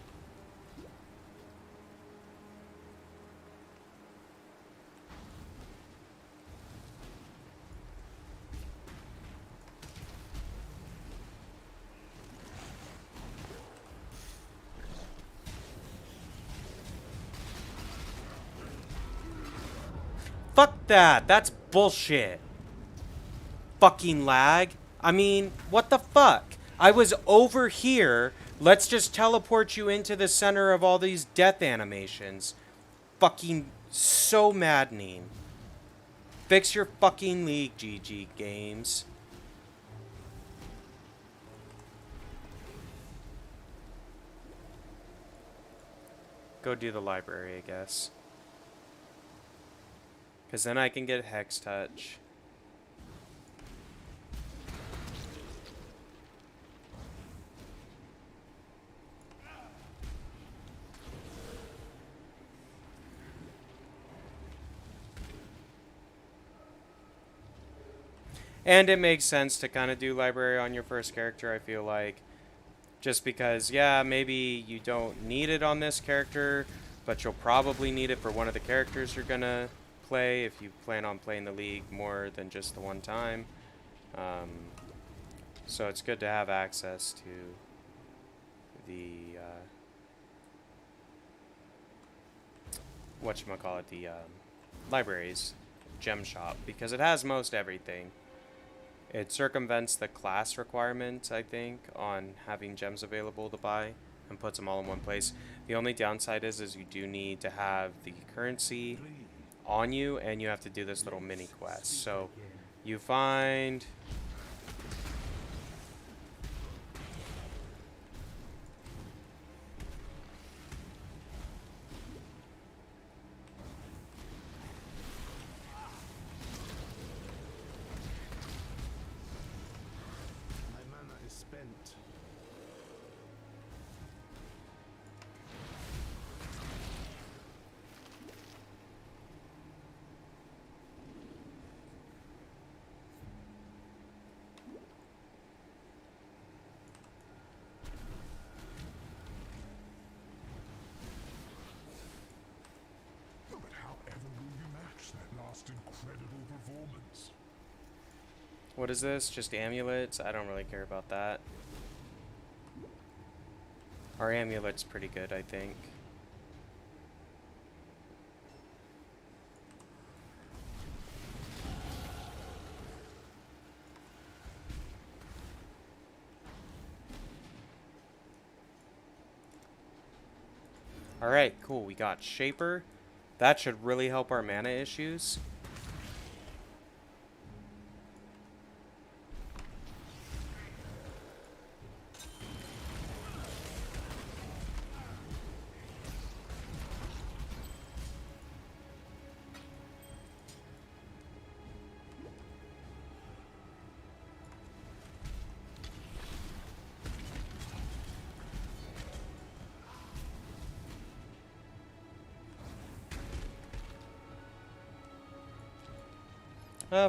Fuck that! That's bullshit! Fucking lag. I mean, what the fuck? I was over here. Let's just teleport you into the center of all these death animations. Fucking so maddening. Fix your fucking league, GG Games. Go do the library, I guess. Because then I can get Hex Touch. And it makes sense to kind of do library on your first character, I feel like. Just because, yeah, maybe you don't need it on this character, but you'll probably need it for one of the characters you're going to play if you plan on playing the league more than just the one time. So it's good to have access to the, whatchamacallit, the library's gem shop, because it has most everything. It circumvents the class requirement, I think, on having gems available to buy and puts them all in one place. The only downside is you do need to have the currency on you, and you have to do this little mini quest. So you find... My mana is spent. But how ever will you match that last incredible performance? What is this? Just amulets? I don't really care about that. Our amulet's pretty good, I think. Alright, cool. We got Shaper. That should really help our mana issues.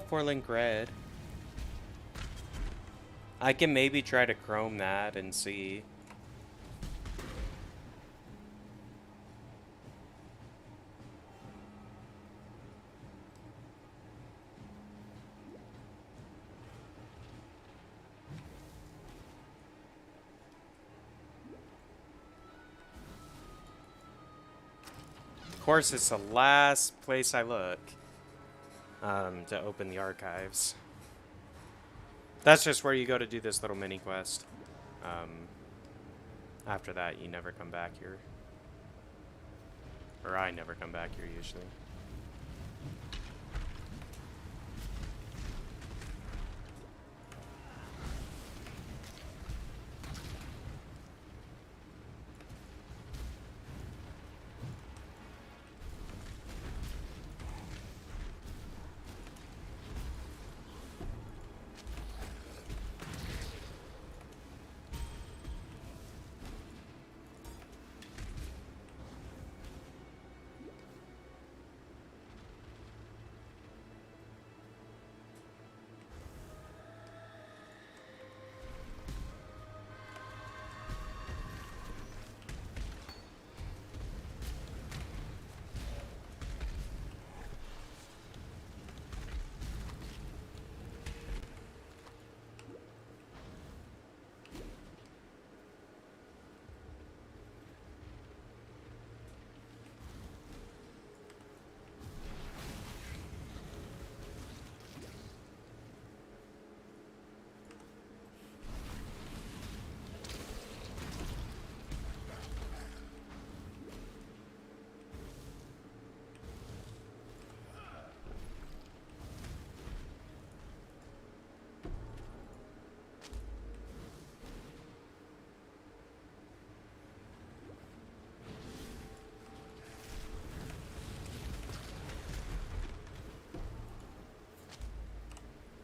Four-link red. I can maybe try to chrome that and see. Of course, it's the last place I look. To open the archives. That's just where you go to do this little mini quest. After that, you never come back here. Or I never come back here, usually.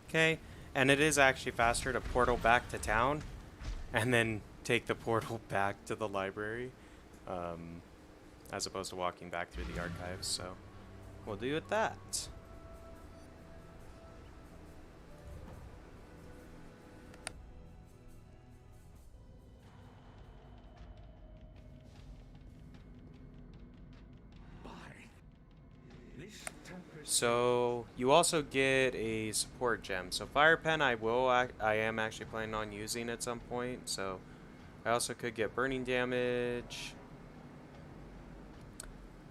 Okay, and it is actually faster to portal back to town and then take the portal back to the library, as opposed to walking back through the archives, so we'll do it that. So you also get a support gem. So Fire Pen, I am actually planning on using at some point. So I also could get burning damage.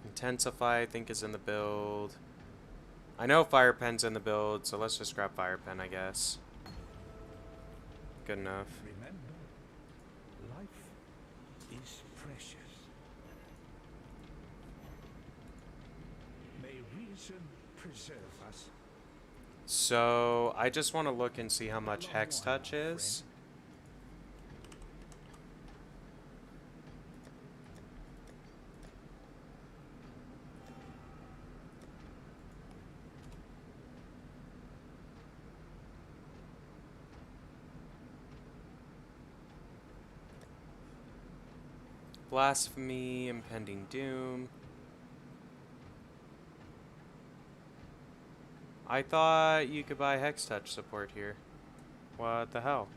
Intensify, I think, is in the build. I know Fire Pen's in the build, so let's just grab Fire Pen, I guess. Good enough. Remember, life is precious. May reason preserve us. So, I just want to look and see how much Hex Touch is. Blasphemy, Impending Doom. I thought you could buy Hex Touch support here. What the hell?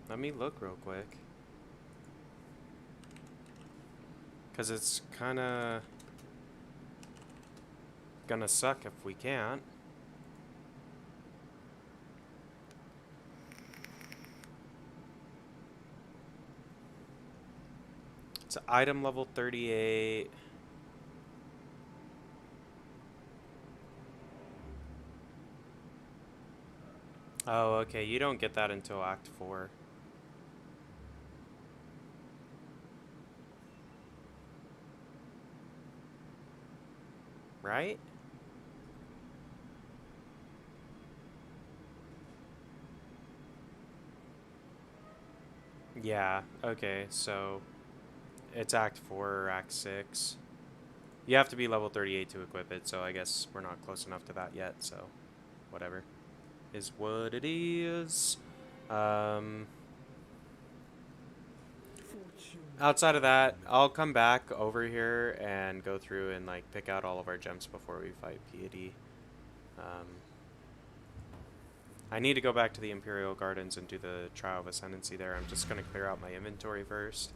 Let me look real quick. Cause it's kinda gonna suck if we can't. It's item level 38. Oh, okay, you don't get that until Act 4. Right? Yeah, okay, so it's Act 4 or Act 6. You have to be level 38 to equip it, so I guess we're not close enough to that yet, so whatever. Is what it is. Outside of that, I'll come back over here and go through and like pick out all of our gems before we fight Piety. I need to go back to the Imperial Gardens and do the Trial of Ascendancy there. I'm just going to clear out my inventory first.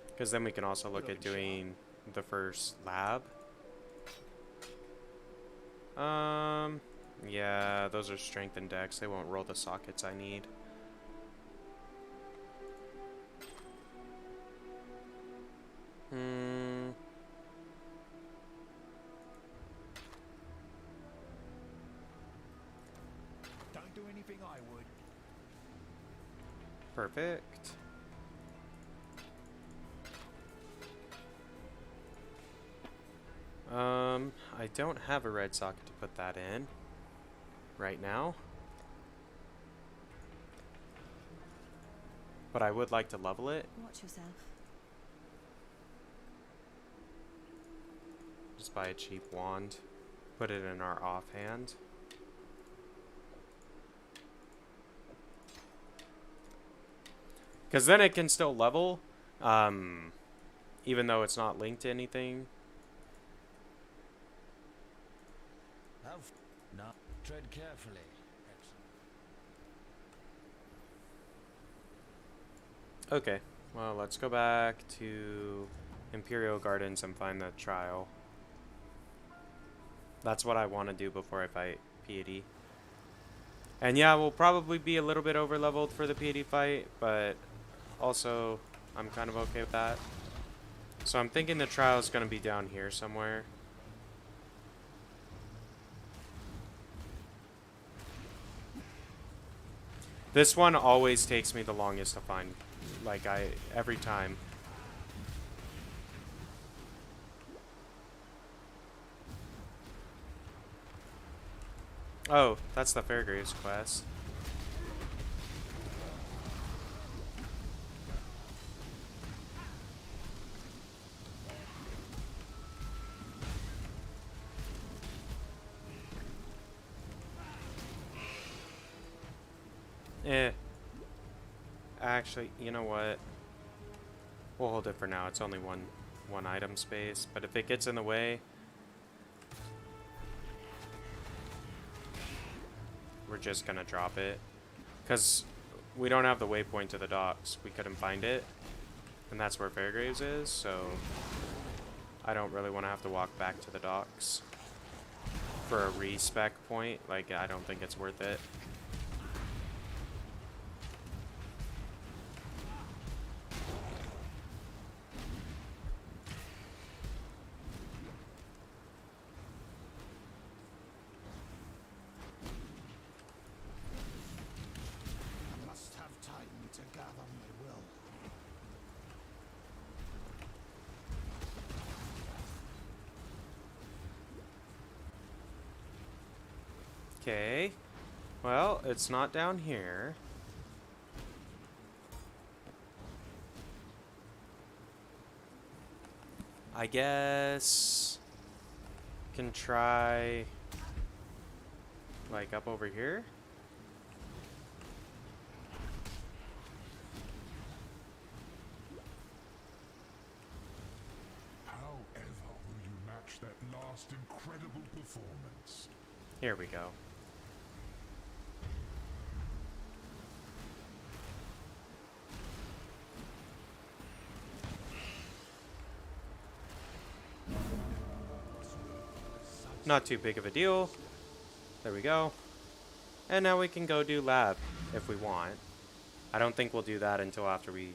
Because then we can also look at doing the first lab. Yeah, those are strength and dex. They won't roll the sockets I need. Don't do anything I would. Perfect. I don't have a red socket to put that in right now. But I would like to level it. Watch yourself. Just buy a cheap wand. Put it in our offhand. Because then it can still level, even though it's not linked to anything. No. Tread carefully. Okay, well, let's go back to Imperial Gardens and find the trial. That's what I want to do before I fight Piety. And yeah, we'll probably be a little bit over leveled for the Piety fight, but also I'm kind of okay with that. So I'm thinking the trial is going to be down here somewhere. This one always takes me the longest to find, like every time. Oh, that's the Fairgraves quest. Actually, you know what? We'll hold it for now. It's only one item space, but if it gets in the way, we're just gonna drop it. Because we don't have the waypoint to the docks. We couldn't find it. And that's where Fairgraves is, so I don't really want to have to walk back to the docks. for a respec point. Like, I don't think it's worth it. I must have time to gather my will. Okay. Well, it's not down here. I guess can try like up over here. However will you match that last incredible performance? Here we go. Not too big of a deal. There we go. And now we can go do lab if we want. I don't think we'll do that until after we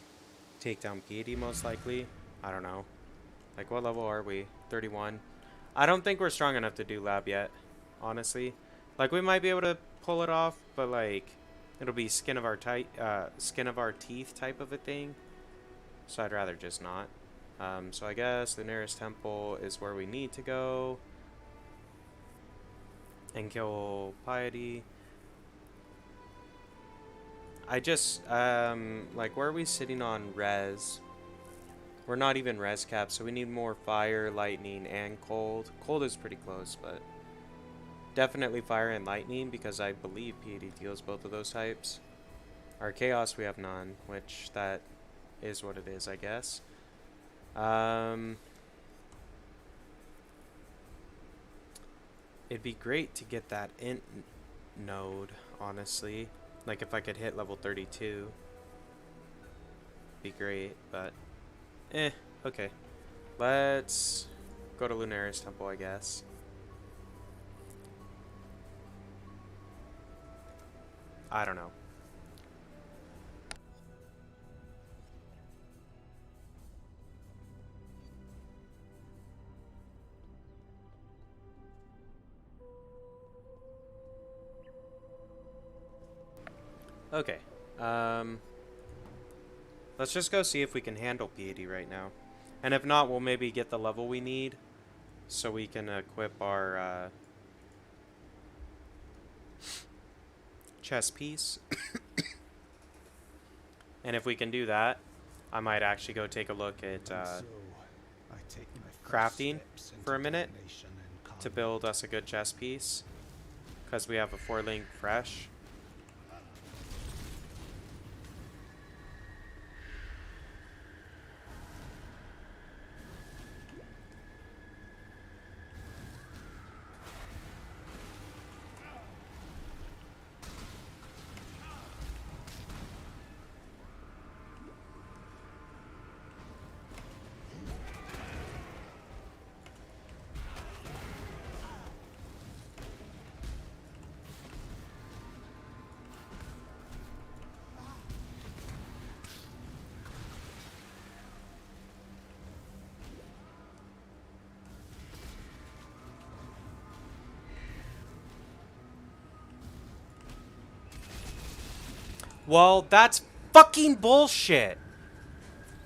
take down Piety, most likely. I don't know. Like, what level are we? 31. I don't think we're strong enough to do lab yet, honestly. Like, we might be able to pull it off, but like, it'll be skin of our teeth type of a thing. So I'd rather just not. So I guess the nearest temple is where we need to go. And kill Piety. I just, like, where are we sitting on res? We're not even res cap, so we need more fire, lightning, and cold. Cold is pretty close, but definitely fire and lightning, because I believe Piety deals both of those types. Our chaos, we have none, which that is what it is, I guess. It'd be great to get that int node, honestly. Like, if I could hit level 32. Be great, but okay. Let's go to Lunaris Temple, I guess. I don't know. Okay. Let's just go see if we can handle Piety right now. And if not, we'll maybe get the level we need so we can equip our chest piece. And if we can do that, I might actually go take a look at So, I take my first crafting steps for a into minute divination and to build us a good chest piece. Because we have a 4-link fresh. Well, that's fucking bullshit.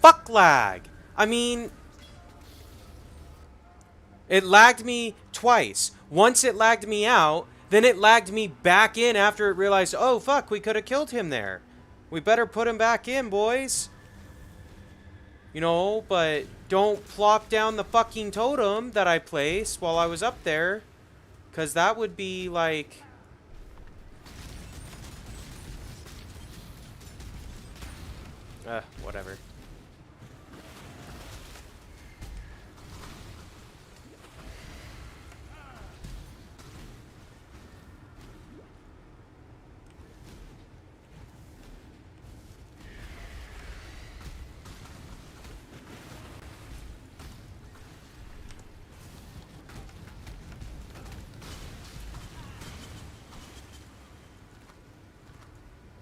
Fuck lag. I mean, it lagged me twice. Once it lagged me out, then it lagged me back in after it realized, oh fuck, we could have killed him there. We better put him back in, boys. You know, but don't plop down the fucking totem that I placed while I was up there. Because that would be like... whatever.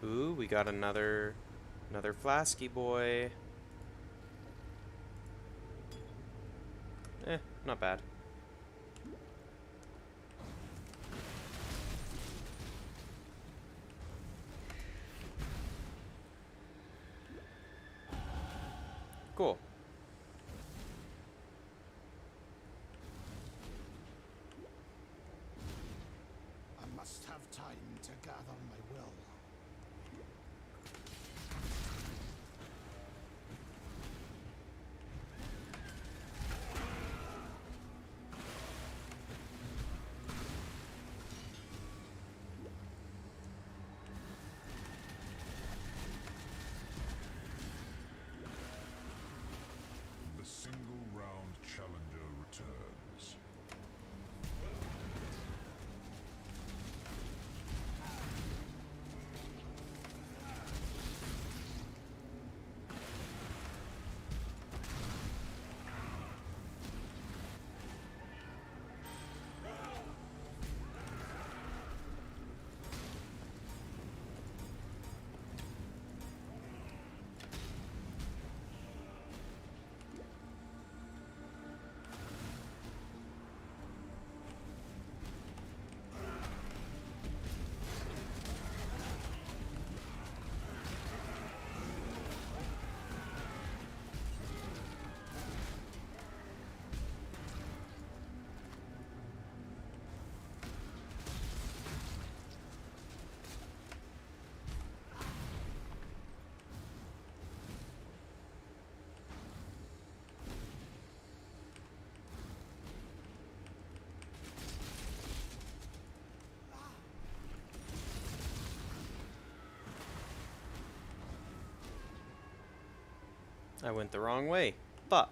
Ooh, we got another flasky boy. Not bad. Cool. I must have time to gather my will. The single round challenger returns. I went the wrong way. Fuck.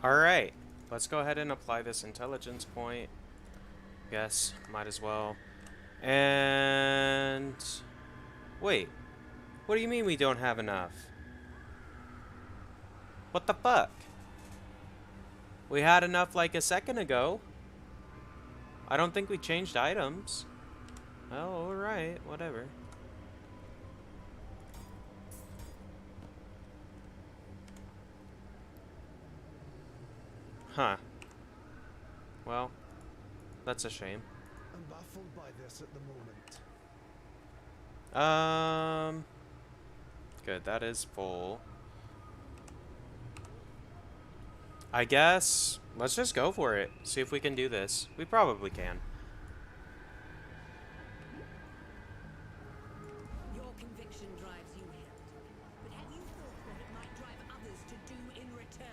Alright, let's go ahead and apply this intelligence point. Guess, might as well. And... wait, what do you mean we don't have enough? What the fuck? We had enough like a second ago. I don't think we changed items. Oh, alright, whatever. Huh. Well, that's a shame. I'm baffled by this at the moment. Good, that is full. I guess, let's just go for it. See if we can do this. We probably can. Your conviction drives you here. But have you thought what it might drive others to do in return?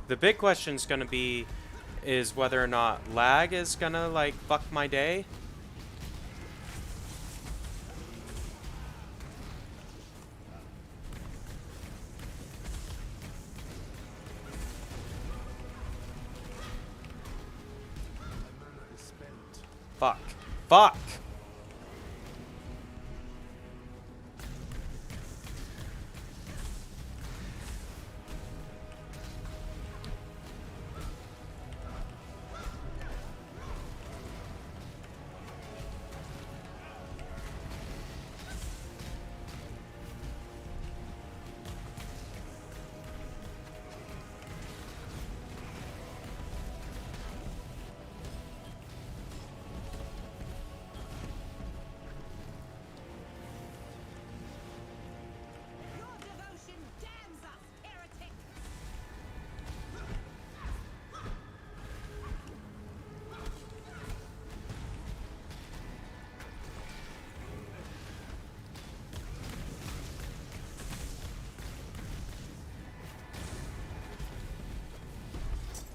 The big question's gonna be is whether or not lag is gonna like fuck my day. Fuck. Fuck!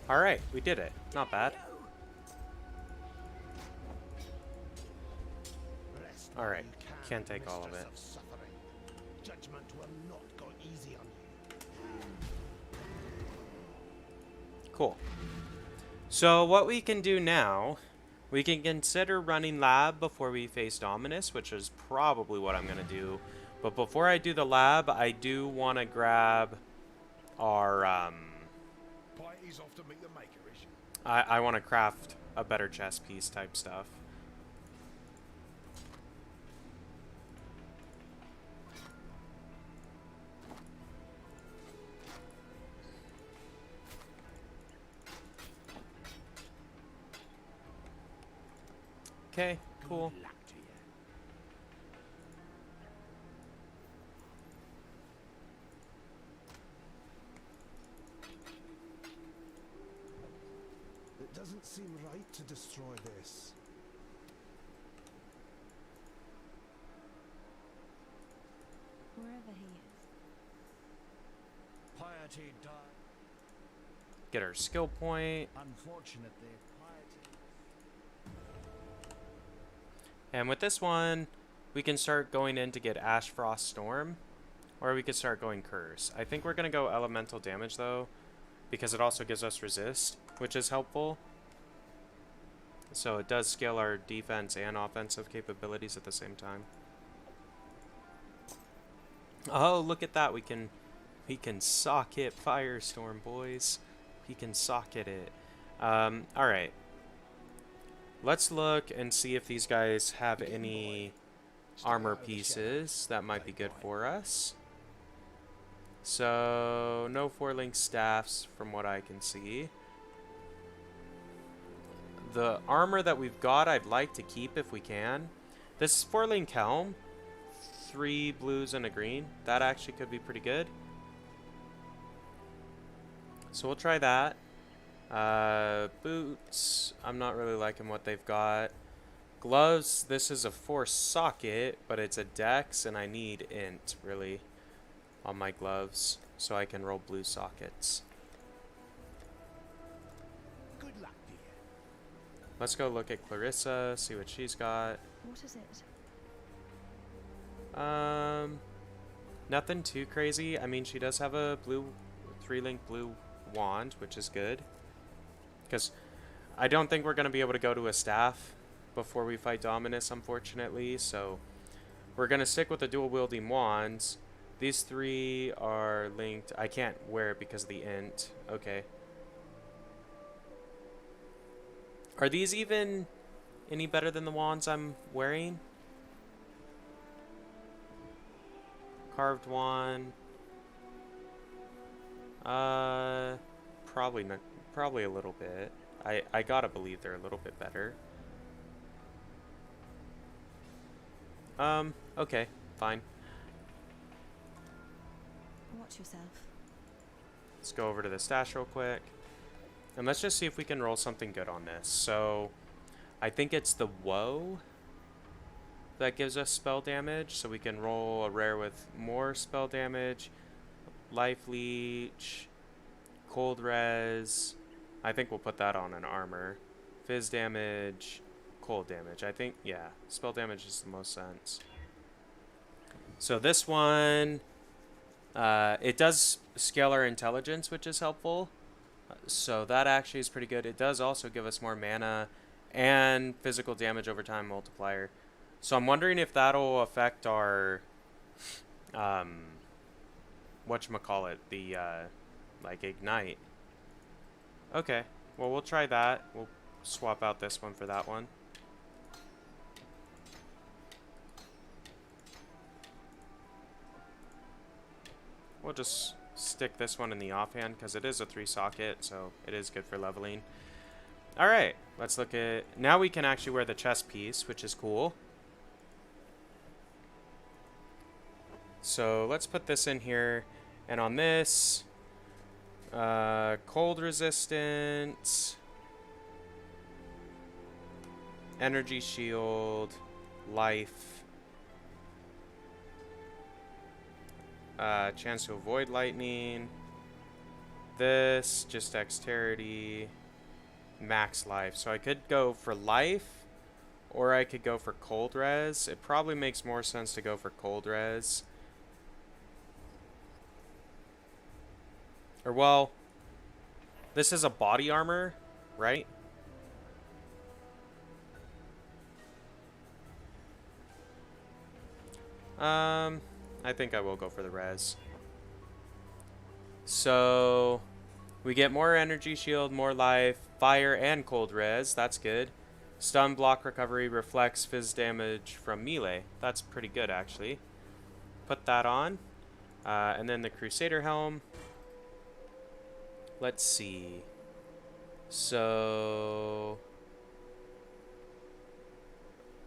Alright, we did it. Not bad. Rest All while right, you can, can't take all of mistress it. of suffering. Judgment will not go easy on you. Cool. So what we can do now, we can consider running lab before we face Dominus, which is probably what I'm going to do. But before I do the lab, I do want to grab our, Party's off to meet the maker, is she? I want to craft a better chess piece type stuff. Okay, cool. Good luck to you. It doesn't seem right to destroy this. Wherever he is. Piety died. Get our skill point. Unfortunately, piety. And with this one, we can start going in to get Ash Frost Storm. Or we could start going Curse. I think we're going to go Elemental Damage though, because it also gives us Resist, which is helpful. So it does scale our defense and offensive capabilities at the same time. Oh, look at that. We can socket Firestorm, boys. We can socket it. Alright. Let's look and see if these guys have any armor pieces that might be good for us. So, no 4-link staffs from what I can see. The armor that we've got, I'd like to keep if we can. This 4-link helm, 3 blues and a green, that actually could be pretty good. So we'll try that. Boots, I'm not really liking what they've got. Gloves, this is a 4 socket, but it's a dex, and I need int, really, on my gloves, so I can roll blue sockets. Good luck to you. Let's go look at Clarissa, see what she's got. What is it? Nothing too crazy. I mean, she does have a blue 3-link blue wand, which is good. Because I don't think we're going to be able to go to a staff before we fight Dominus, unfortunately. So we're going to stick with the dual wielding wands. These 3 are linked. I can't wear it because of the int. Okay. Are these even any better than the wands I'm wearing? Carved wand. Probably not. Probably a little bit. I gotta believe they're a little bit better. Okay, fine. Watch yourself. Let's go over to the stash real quick. And let's just see if we can roll something good on this. So, I think it's the Woe that gives us spell damage. So we can roll a rare with more spell damage. Life Leech. Cold Res. I think we'll put that on an armor. Fizz damage. Cold damage. I think, yeah. Spell damage is the most sense. So this one, it does scale our intelligence, which is helpful. So that actually is pretty good. It does also give us more mana and physical damage over time multiplier. So I'm wondering if that'll affect our, whatchamacallit, the, like, ignite. Okay, well, we'll try that. We'll swap out this one for that one. We'll just stick this one in the offhand because it is a 3 socket, so it is good for leveling. Alright, let's look at... Now we can actually wear the chest piece, which is cool. So let's put this in here. And on this, cold resistance, energy shield, life, chance to avoid lightning, this, just dexterity, max life. So I could go for life, or I could go for cold res. It probably makes more sense to go for cold res. Or, well, this is a body armor, right? I think I will go for the res. So, we get more energy shield, more life, fire, and cold res. That's good. Stun, block, recovery, reflects phys damage from melee. That's pretty good, actually. Put that on. And then the Crusader helm. Let's see. So,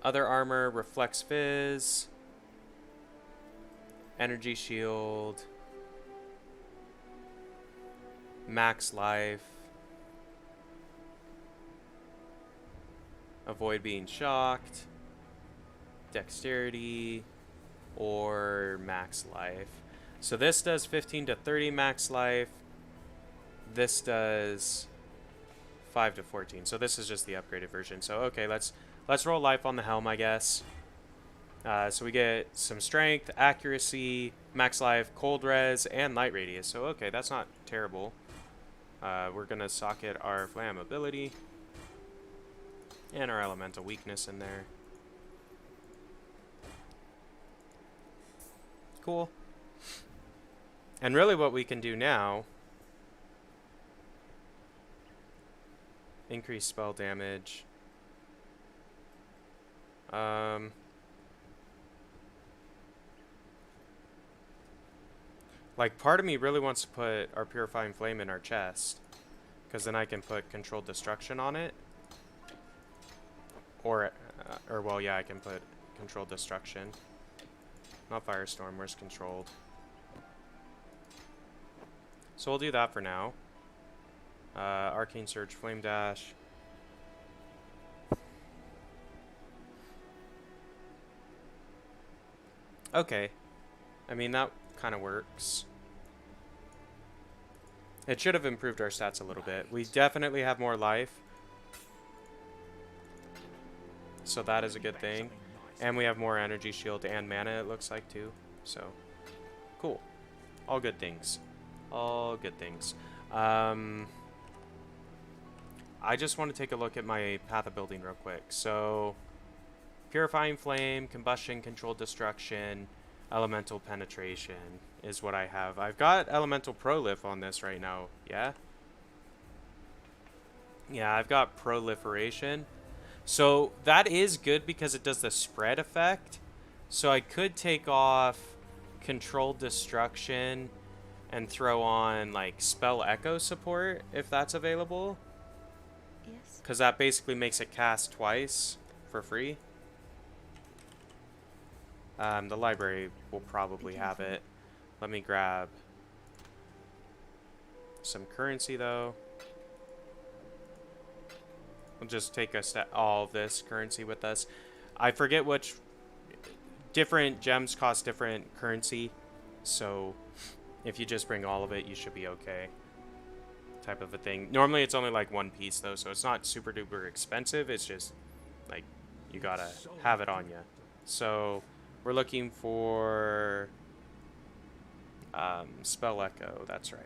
other armor, reflects phys, energy shield, max life, avoid being shocked, dexterity, or max life. So this does 15 to 30 max life. This does 5 to 14. So this is just the upgraded version. So okay, let's roll life on the helm, I guess. So we get some strength, accuracy, max life, cold res, and light radius. So okay, that's not terrible. We're gonna socket our flammability and our elemental weakness in there. Cool. And really what we can do now, increase spell damage. Like, part of me really wants to put our Purifying Flame in our chest, because then I can put Controlled Destruction on it. Or well, yeah, I can put Controlled Destruction. Not Firestorm, where's Controlled? So we'll do that for now. Arcane Surge, Flame Dash. Okay. I mean, that kind of works. It should have improved our stats a little bit. We definitely have more life. So that is a good thing. And we have more energy shield and mana, it looks like, too. So, cool. All good things. All good things. I just want to take a look at my path of building real quick. So, Purifying Flame, Combustion, Controlled Destruction, Elemental Penetration is what I have. I've got Elemental Prolif on this right now, yeah? Yeah, I've got Proliferation. So that is good because it does the spread effect. So I could take off Controlled Destruction and throw on, like, Spell Echo support, if that's available. Yes. Because that basically makes it cast twice for free. The library will probably have it. Let me grab some currency, though. We'll just take all of this currency with us. I forget which different gems cost different currency. So if you just bring all of it, you should be okay. Type of a thing. Normally it's only like one piece, though, so it's not super duper expensive. It's just like you gotta have it on you. So we're looking for Spell Echo, that's right.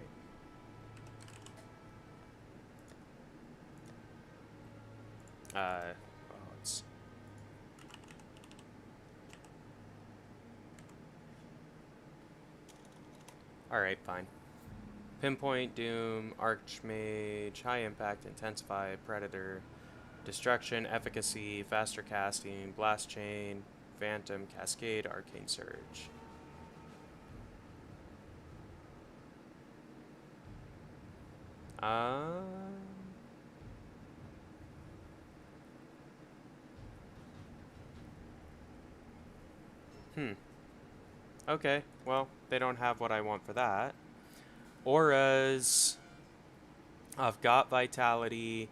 It's alright, fine. Pinpoint, Doom, Archmage, High Impact, Intensify, Predator, Destruction, Efficacy, Faster Casting, Blast Chain, Phantom, Cascade, Arcane Surge. Okay, well, they don't have what I want for that. Auras. I've got Vitality.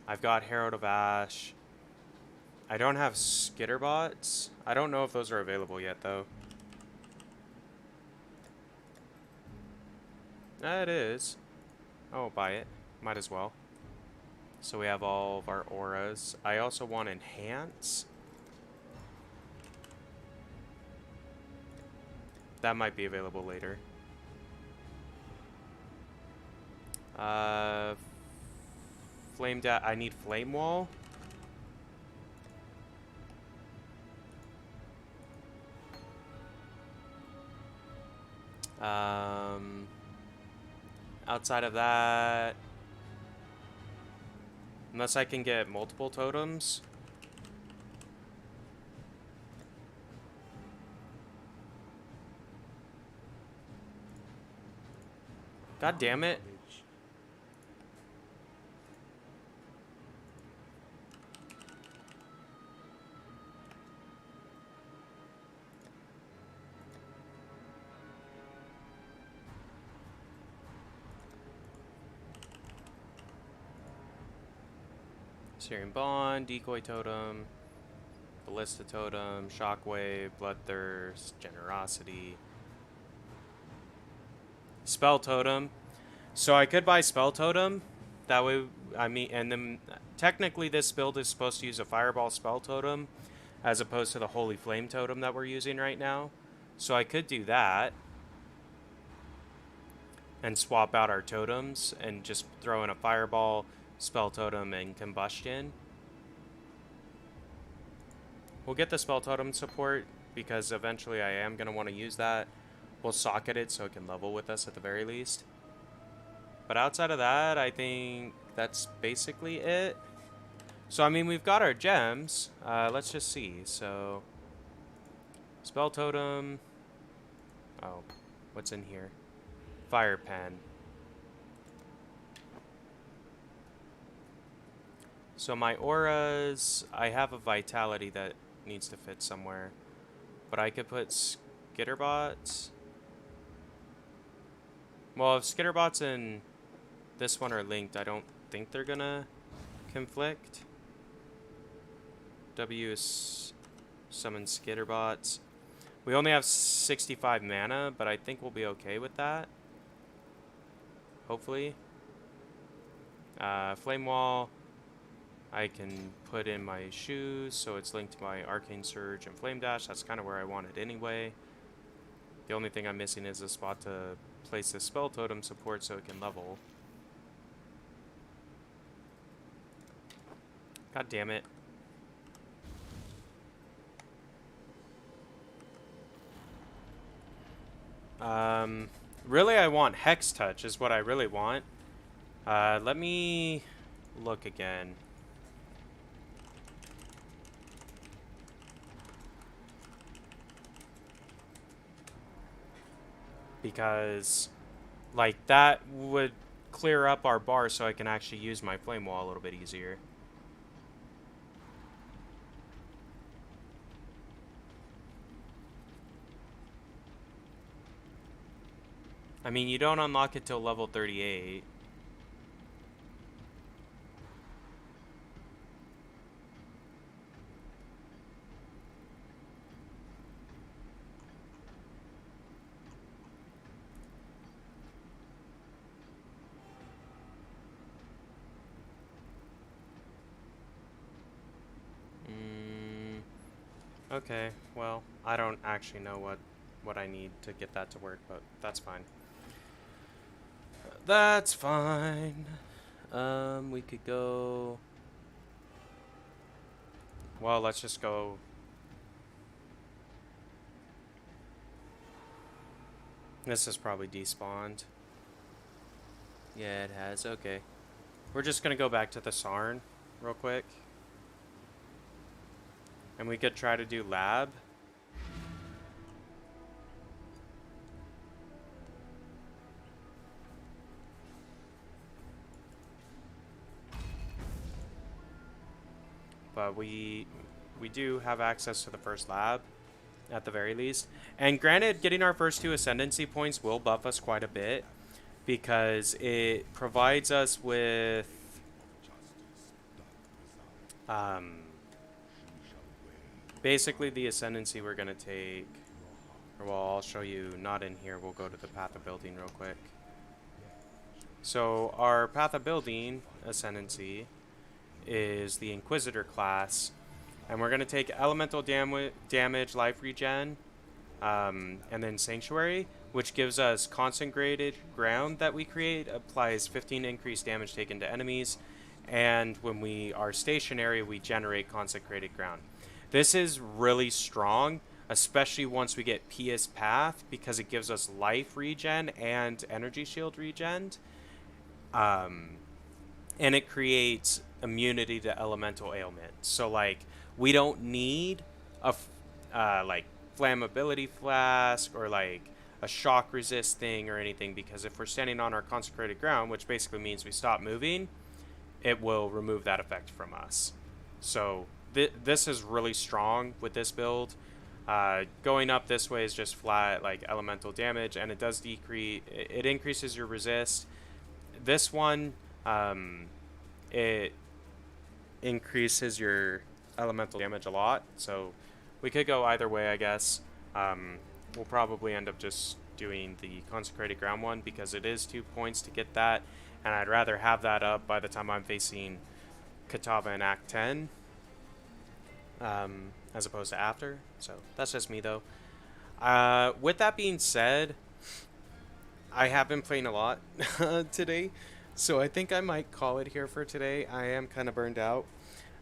I've got Herald of Ash. I don't have Skitterbots. I don't know if those are available yet, though. It is. Oh, buy it. Might as well. So we have all of our auras. I also want enhance. That might be available later. I need flame wall. Outside of that, unless I can get multiple totems. God damn it. Searing Bond, Decoy Totem, Ballista Totem, Shockwave, Bloodthirst, Generosity, Spell Totem. So I could buy Spell Totem. That way, I mean, and then technically this build is supposed to use a Fireball Spell Totem as opposed to the Holy Flame Totem that we're using right now. So I could do that and swap out our totems and just throw in a Fireball, Spell Totem, and Combustion. We'll get the Spell Totem support because eventually I am going to want to use that. We'll socket it so it can level with us at the very least. But outside of that, I think that's basically it. So, I mean, we've got our gems. Let's just see. So, Spell Totem. Oh, what's in here? Fire Pen. So my auras, I have a Vitality that needs to fit somewhere. But I could put Skitterbots. Well, if Skitterbots and this one are linked, I don't think they're gonna conflict. W is summon Skitterbots. We only have 65 mana, but I think we'll be okay with that. Hopefully. Flame Wall. I can put in my shoes, so it's linked to my Arcane Surge and Flame Dash. That's kind of where I want it anyway. The only thing I'm missing is a spot to place the Spell Totem support so it can level. God damn it. Really I want Hex Touch is what I really want. Let me look again. Because, like, that would clear up our bar so I can actually use my Flame Wall a little bit easier. I mean, you don't unlock it till level 38. Okay, well, I don't actually know what I need to get that to work, but that's fine. That's fine. We could go... Well, let's just go... This is probably despawned. Yeah, it has. Okay. We're just gonna go back to the Sarn real quick. And we could try to do lab. But we do have access to the first lab, at the very least. And granted, getting our first 2 Ascendancy points will buff us quite a bit, because it provides us with... basically, the Ascendancy we're going to take... Or, well, I'll show you, not in here. We'll go to the Path of Building real quick. So our path of building, Ascendancy, is the Inquisitor class. And we're going to take elemental damage, life regen, and then Sanctuary, which gives us consecrated ground that we create, applies 15 increased damage taken to enemies, and when we are stationary, we generate consecrated ground. This is really strong, especially once we get Pious Path, because it gives us life regen and energy shield regen. And it creates immunity to elemental ailments. So like we don't need a like flammability flask or like a shock resist thing or anything, because if we're standing on our consecrated ground, which basically means we stop moving, it will remove that effect from us. So this is really strong with this build. Going up this way is just flat like elemental damage, and it does decrease. It increases your resist. This one, it increases your elemental damage a lot. So we could go either way, I guess. We'll probably end up just doing the consecrated ground one because it is 2 points to get that, and I'd rather have that up by the time I'm facing Katava in Act 10, as opposed to after. So that's just me though. With that being said, I have been playing a lot today, so I think I might call it here for today. I am kind of burned out.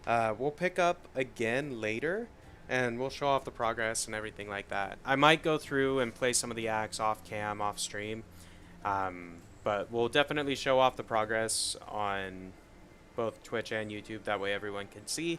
We'll pick up again later, and we'll show off the progress and everything like that. I might go through and play some of the acts off cam, off stream, but we'll definitely show off the progress on both Twitch and YouTube. That way everyone can see.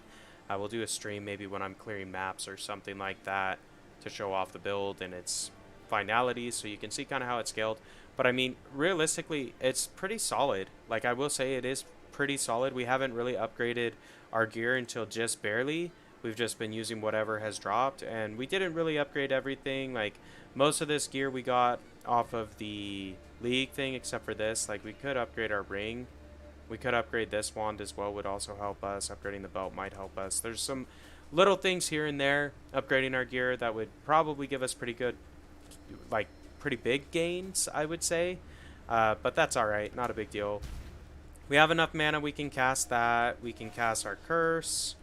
We'll do a stream maybe when I'm clearing maps or something like that to show off the build and its finalities, so you can see kind of how it's scaled. But I mean, realistically, it's pretty solid. Like, I will say it is pretty solid. We haven't really upgraded our gear until just barely. We've just been using whatever has dropped, and we didn't really upgrade everything. Like, most of this gear we got off of the League thing, except for this. Like, we could upgrade our ring. We could upgrade this wand as well, would also help us. Upgrading the belt might help us. There's some little things here and there, upgrading our gear, that would probably give us pretty good, like, pretty big gains, I would say. But that's alright, not a big deal. We have enough mana, we can cast that. We can cast our curse.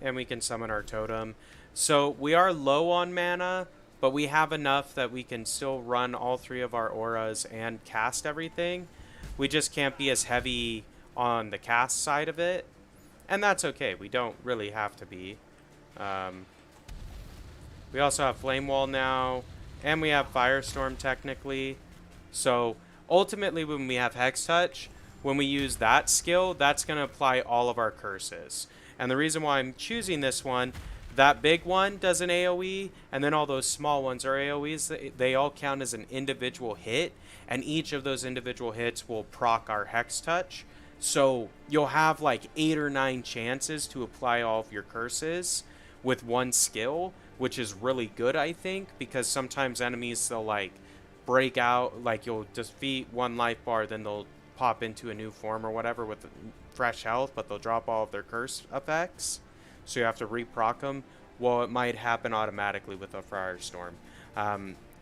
And we can summon our totem. So we are low on mana, but we have enough that we can still run all 3 of our auras and cast everything. We just can't be as heavy on the cast side of it. And that's okay, we don't really have to be. We also have Flame Wall now. And we have Firestorm technically. So ultimately when we have Hex Touch, when we use that skill, that's going to apply all of our curses. And the reason why I'm choosing this one, that big one does an AoE, and then all those small ones are AoEs. They all count as an individual hit, and each of those individual hits will proc our Hex Touch. So you'll have like 8 or 9 chances to apply all of your curses with one skill, which is really good, I think, because sometimes enemies, they'll like break out, like you'll defeat one life bar, then they'll pop into a new form or whatever with fresh health, but they'll drop all of their curse effects, so you have to re-proc them. Well, it might happen automatically with a Firestorm.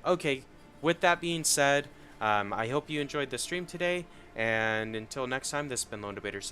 Okay, with that being said, I hope you enjoyed the stream today, and until next time, this has been Lone Debater 7.